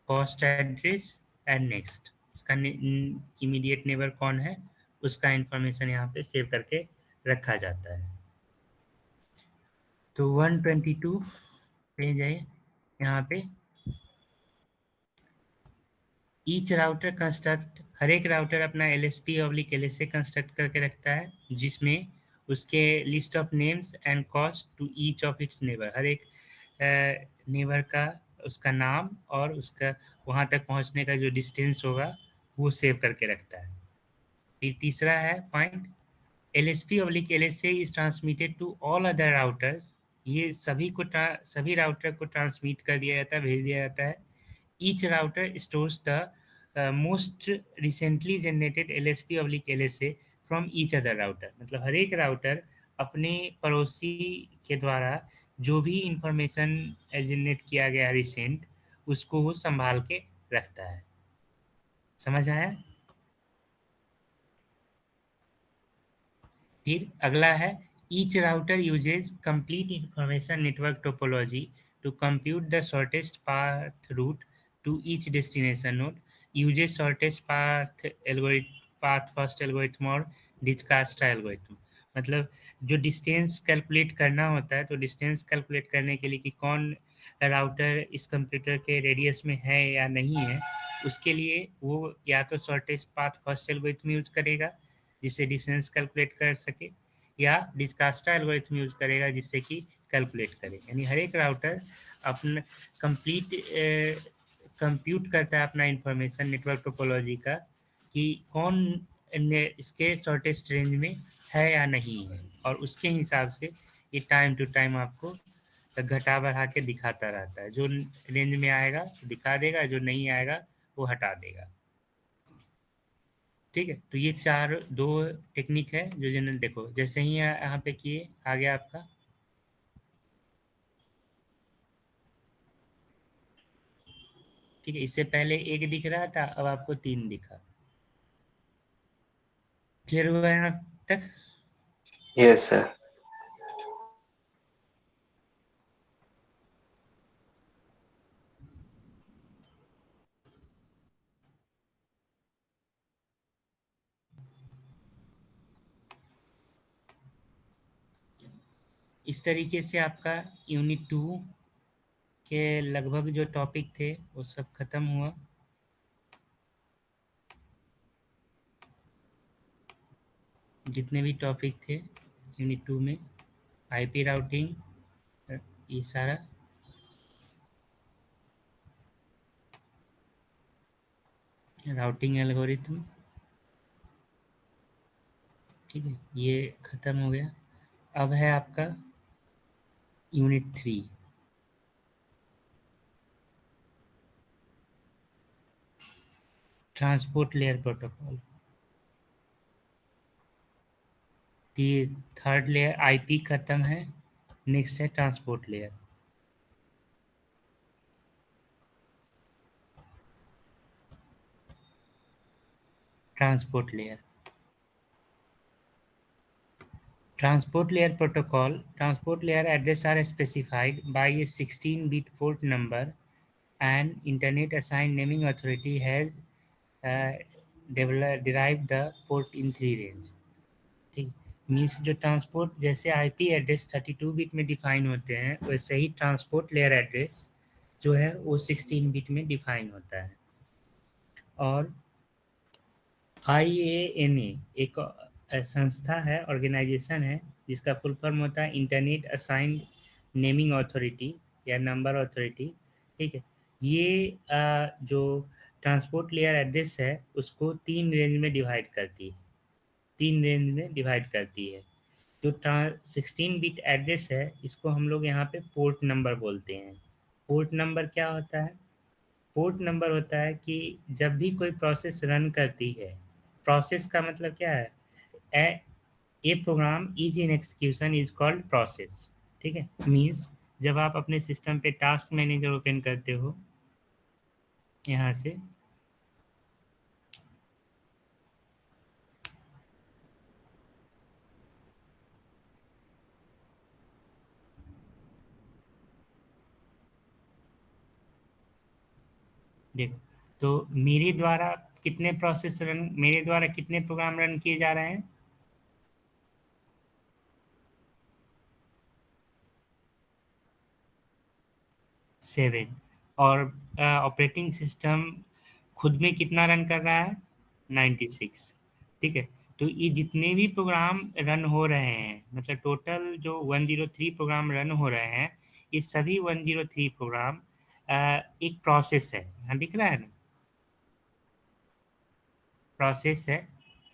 cost address and next. इसका इमीडिएट नेबर कौन है उसका इंफॉर्मेशन यहाँ पे सेव करके रखा जाता है। तो 122 पेज है यहाँ पे। ईच राउटर कंस्ट्रक्ट, हर एक राउटर अपना LSP ऑब्लिक LSA कंस्ट्रक्ट करके रखता है जिसमें उसके list of names and cost to each of its neighbour, हर एक नेबर का उसका नाम और उसका वहाँ तक पहुँचने का जो डिस्टेंस होगा वो सेव करके रखता है। फिर तीसरा है point, LSP oblique LSA is transmitted to all other routers, ये सभी राउटर को ट्रांसमिट कर दिया जाता है, भेज दिया जाता है। Each router stores the most recently generated LSP oblique LSA from each other router। मतलब हर एक राउटर अपने पड़ोसी के द्वारा जो भी इंफॉर्मेशन जनरेट किया गया रिसेंट, उसको वो संभाल के रखता है। समझ आया? फिर अगला है, each router uses complete information network topology to compute the shortest path route to each destination node, uses shortest path algorithm, path first algorithm और डिजकास्ट्रा एल्गोरिथम। मतलब जो डिस्टेंस कैलकुलेट करना होता है, तो डिस्टेंस कैलकुलेट करने के लिए कि कौन राउटर इस कंप्यूटर के रेडियस में है या नहीं है, उसके लिए वो या तो shortest path first algorithm use करेगा जिससे डिस्टेंस कैलकुलेट कर सके, या डिजकास्ट्रा एल्गोरिथम यूज करेगा जिससे कि कैलकुलेट करे। यानी हर एक राउटर अपना कंप्लीट कंप्यूट करता है अपना इंफॉर्मेशन नेटवर्क टोपोलॉजी का कि कौन इसके शॉर्टेस्ट रेंज में है या नहीं है, और उसके हिसाब से ये टाइम टू टाइम आपको घटा बढ़ा के दिखाता रहता है। जो रेंज में आएगा दिखा देगा, जो नहीं आएगा वो हटा देगा। ठीक है, तो ये दो टेक्निक है जो जनरल, देखो जैसे ही यहाँ पे किए आ गया आपका। ठीक है, इससे पहले एक दिख रहा था, अब आपको 3 दिखा। क्लियर हुआ यहाँ तक? Yes, sir. इस तरीके से आपका यूनिट 2 के लगभग जो टॉपिक थे वो सब खत्म हुआ। जितने भी टॉपिक थे यूनिट 2 में, आईपी राउटिंग, ये सारा, राउटिंग एल्गोरिथम, ठीक है, ये खत्म हो गया। अब है आपका unit 3, transport layer protocol. Third layer IP खत्म है, नेक्स्ट है transport layer. Transport layer Transport layer protocol. Transport layer address are specified by a 16-bit port number, and Internet Assigned Naming Authority has uh, derived the port in 3 range. ठीक, मीन्स जो ट्रांसपोर्ट जैसे आईपी एड्रेस 32 बिट में डिफाइन होते हैं, वैसे ही ट्रांसपोर्ट लेयर एड्रेस जो है वो 16 बिट में डिफाइन होता है। और IANA एक संस्था है, ऑर्गेनाइजेशन है, जिसका फुल फॉर्म होता है इंटरनेट असाइंड नेमिंग अथॉरिटी या नंबर अथॉरिटी। ठीक है, ये जो ट्रांसपोर्ट लेयर एड्रेस है उसको 3 रेंज में डिवाइड करती है, 3 रेंज में डिवाइड करती है। जो 16 बिट एड्रेस है इसको हम लोग यहाँ पे पोर्ट नंबर बोलते हैं। पोर्ट नंबर क्या होता है? पोर्ट नंबर होता है कि जब भी कोई प्रोसेस रन करती है, प्रोसेस का मतलब क्या है? A program is in execution is called process. ठीक है, मीन्स जब आप अपने सिस्टम पे टास्क मैनेजर ओपन करते हो यहाँ से, देखो, तो मेरे द्वारा कितने प्रोसेस रन, मेरे द्वारा कितने प्रोग्राम रन किए जा रहे हैं? 7। और ऑपरेटिंग सिस्टम खुद में कितना रन कर रहा है? 96। ठीक है, तो ये जितने भी प्रोग्राम रन हो रहे हैं, मतलब टोटल जो 103 प्रोग्राम रन हो रहे हैं, ये सभी 103 प्रोग्राम एक प्रोसेस है। यहाँ दिख रहा है ना, प्रोसेस है।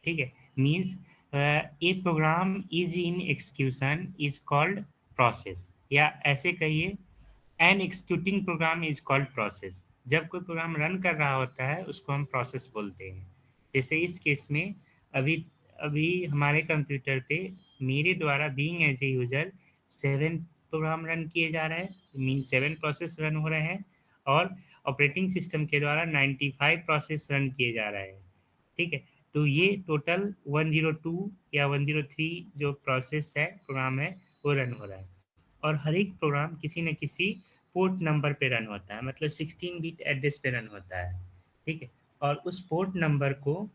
ठीक है, means a program is in execution is called process, या ऐसे कहिए an executing program is called process. जब कोई प्रोग्राम रन कर रहा होता है उसको हम प्रोसेस बोलते हैं। जैसे इस केस में अभी अभी हमारे कंप्यूटर पे मेरे द्वारा being as a user 7 program run किए जा रहे हैं, मीन 7 प्रोसेस रन हो रहे हैं, और ऑपरेटिंग सिस्टम के द्वारा 95 प्रोसेस रन किए जा रहे हैं। ठीक है, तो ये टोटल 102 या 103 जो प्रोसेस है, प्रोग्राम है, वो रन हो रहा है। और हर एक प्रोग्राम किसी न किसी पोर्ट नंबर पे रन होता है, मतलब 16 बिट एड्रेस पे रन होता है। ठीक है, और उस पोर्ट नंबर को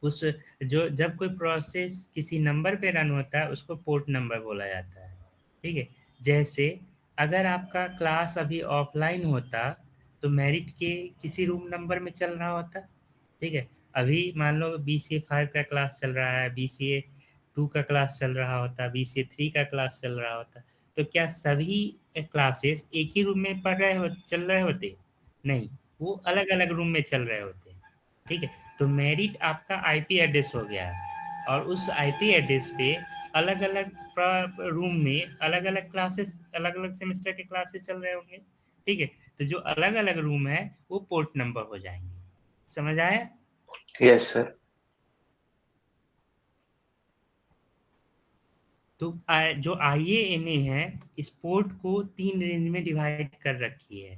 उस जो जब कोई प्रोसेस किसी नंबर पे रन होता है उसको पोर्ट नंबर बोला जाता है। ठीक है, जैसे अगर आपका क्लास अभी ऑफलाइन होता तो मेरिट के किसी रूम नंबर में चल रहा होता। ठीक है, अभी मान लो BCA 5 का क्लास चल रहा है, BCA 2 का क्लास चल रहा होता, BCA 3 का क्लास चल रहा होता, तो क्या सभी क्लासेस एक ही रूम में पढ़ रहे हो, चल रहे होते? नहीं, वो अलग अलग रूम में चल रहे होते। ठीक है, तो मेरिट आपका आईपी एड्रेस हो गया है, और उस आईपी एड्रेस पे अलग अलग रूम में अलग अलग क्लासेस, अलग अलग सेमेस्टर के क्लासेस चल रहे होंगे। ठीक है, तो जो अलग अलग रूम है वो पोर्ट नंबर हो जाएंगे। समझ आया? Yes, sir. तो जो IANA है इस पोर्ट को 3 रेंज में डिवाइड कर रखी है।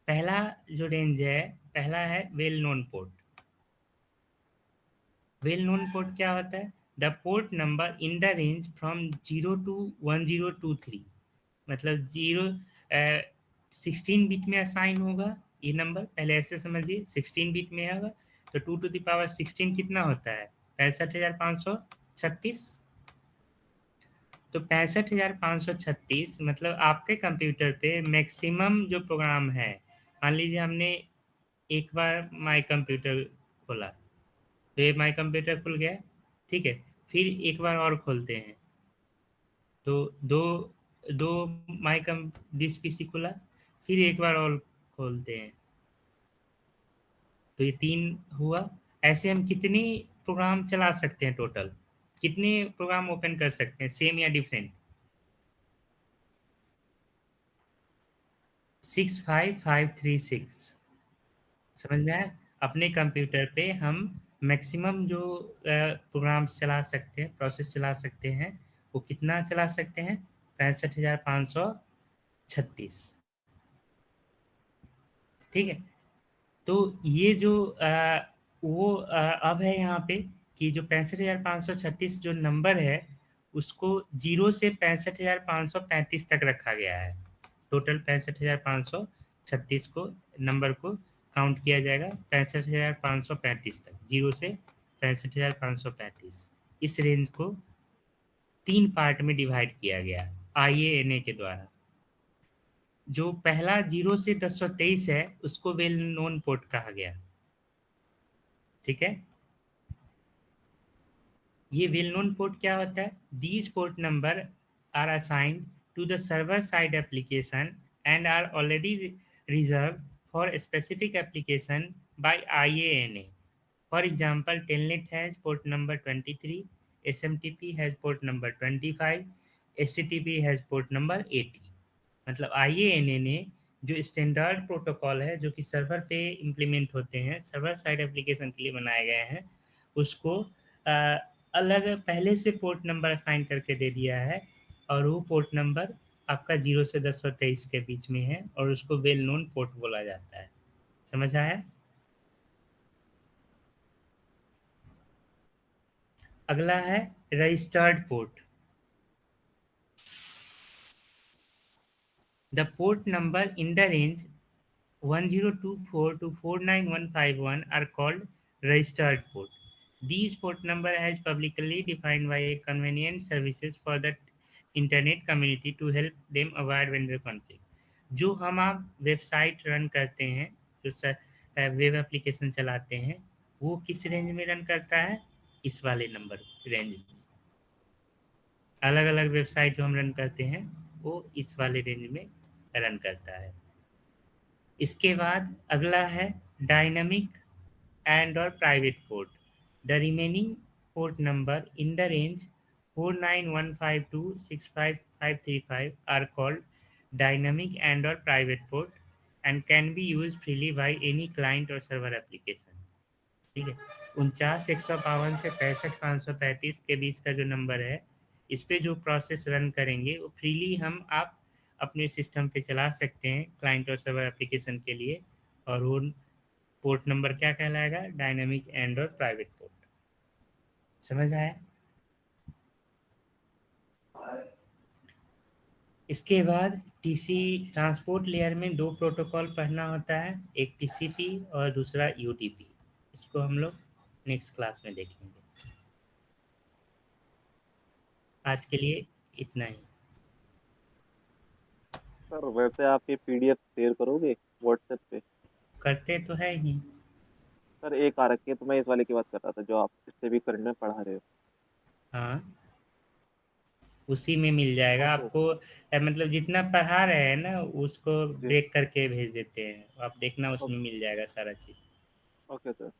पहला जो रेंज है, पहला है well known port. Well known port क्या होता है? The port number in the range from 0 to 1023, मतलब 16 बिट में असाइन होगा ये नंबर, पहले ऐसे समझिए 16 बिट में होगा, तो 2 to the power 16 कितना होता है? 65,536। तो 65,536 मतलब आपके कंप्यूटर पे मैक्सिमम जो प्रोग्राम है, मान लीजिए हमने एक बार माई कंप्यूटर खोला, तो ये माई कंप्यूटर खुल गया। ठीक है, फिर एक बार और खोलते हैं, तो दो दो माई कम दिस पीसी खुला, फिर एक बार और खोलते हैं, तो ये 3 हुआ। ऐसे हम कितने प्रोग्राम चला सकते हैं? टोटल कितने प्रोग्राम ओपन कर सकते हैं, सेम या डिफरेंट? 65536। समझ में आया? अपने कंप्यूटर पे हम मैक्सिमम जो प्रोग्राम्स चला सकते हैं, प्रोसेस चला सकते हैं, वो कितना चला सकते हैं? 65,536। ठीक है, तो ये जो वो अब है यहाँ पे कि जो 65,536 जो नंबर है उसको 0 से 65,535 तक रखा गया है। टोटल 65,536 को नंबर को काउंट किया जाएगा 65,535 तक, 0 से 65,535। इस रेंज को 3 पार्ट में डिवाइड किया गया IANA के द्वारा। जो पहला 0 से 1023 है उसको वेल नोन पोर्ट कहा गया। ठीक है, ये वेल नोन पोर्ट क्या होता है? These port number are assigned to the server side application and are already reserve for specific application by IANA. For example, Telnet has port number 23, SMTP has port number 25, HTTP has port number 80. मतलब IANA ने जो स्टैंडर्ड प्रोटोकॉल है जो कि सर्वर पे इम्प्लीमेंट होते हैं, सर्वर साइड एप्लीकेशन के लिए बनाए गए हैं, उसको अलग पहले से पोर्ट नंबर असाइन करके दे दिया है, और वो पोर्ट नंबर आपका 0 से 1023 के बीच में है, और उसको वेल नोन पोर्ट बोला जाता है। समझ आया? अगला है registered port. The port number in the range 1024 to 49151 are called registered port. These port number has publicly defined by a convenient services for the internet community to help them avoid vendor conflict. जो हम आप वेबसाइट रन करते हैं, जो वेब एप्लीकेशन चलाते हैं, वो किस रेंज में रन करता है? इस वाले नंबर रेंज में। अलग अलग वेबसाइट जो हम रन करते हैं वो इस वाले रेंज में रन करता है। इसके बाद अगला है डायनामिक एंड और private port. The remaining port number in the range 49152 65535 are called dynamic and और private port and can be used freely by any client और सर्वर एप्लीकेशन। ठीक है, 49,152 से 65,535 के बीच का जो नंबर है, इस पे जो प्रोसेस रन करेंगे वो फ्रीली हम आप अपने सिस्टम पे चला सकते हैं क्लाइंट और सर्वर एप्लीकेशन के लिए, और वो पोर्ट नंबर क्या कहलाएगा? डायनामिक एंड और प्राइवेट पोर्ट। समझ आया? इसके बाद टीसी ट्रांसपोर्ट लेयर में 2 प्रोटोकॉल पढ़ना होता है, एक TCP और दूसरा UDP। इसको हम लोग नेक्स्ट क्लास में देखेंगे। आज के लिए इतना ही। सर वैसे आप ये PDF शेयर करोगे व्हाट्सएप पे? करते तो है ही। सर एक आ रखी है, तो मैं इस वाले की बात कर रहा था जो आप इससे भी करंट में पढ़ा रहे हो। हाँ, उसी में मिल जाएगा ओके आपको। मतलब जितना पढ़ा रहे हैं ना उसको जी ब्रेक करके भेज देते हैं, आप देखना उसमें ओके मिल जाएगा सारा चीज़। Okay sir.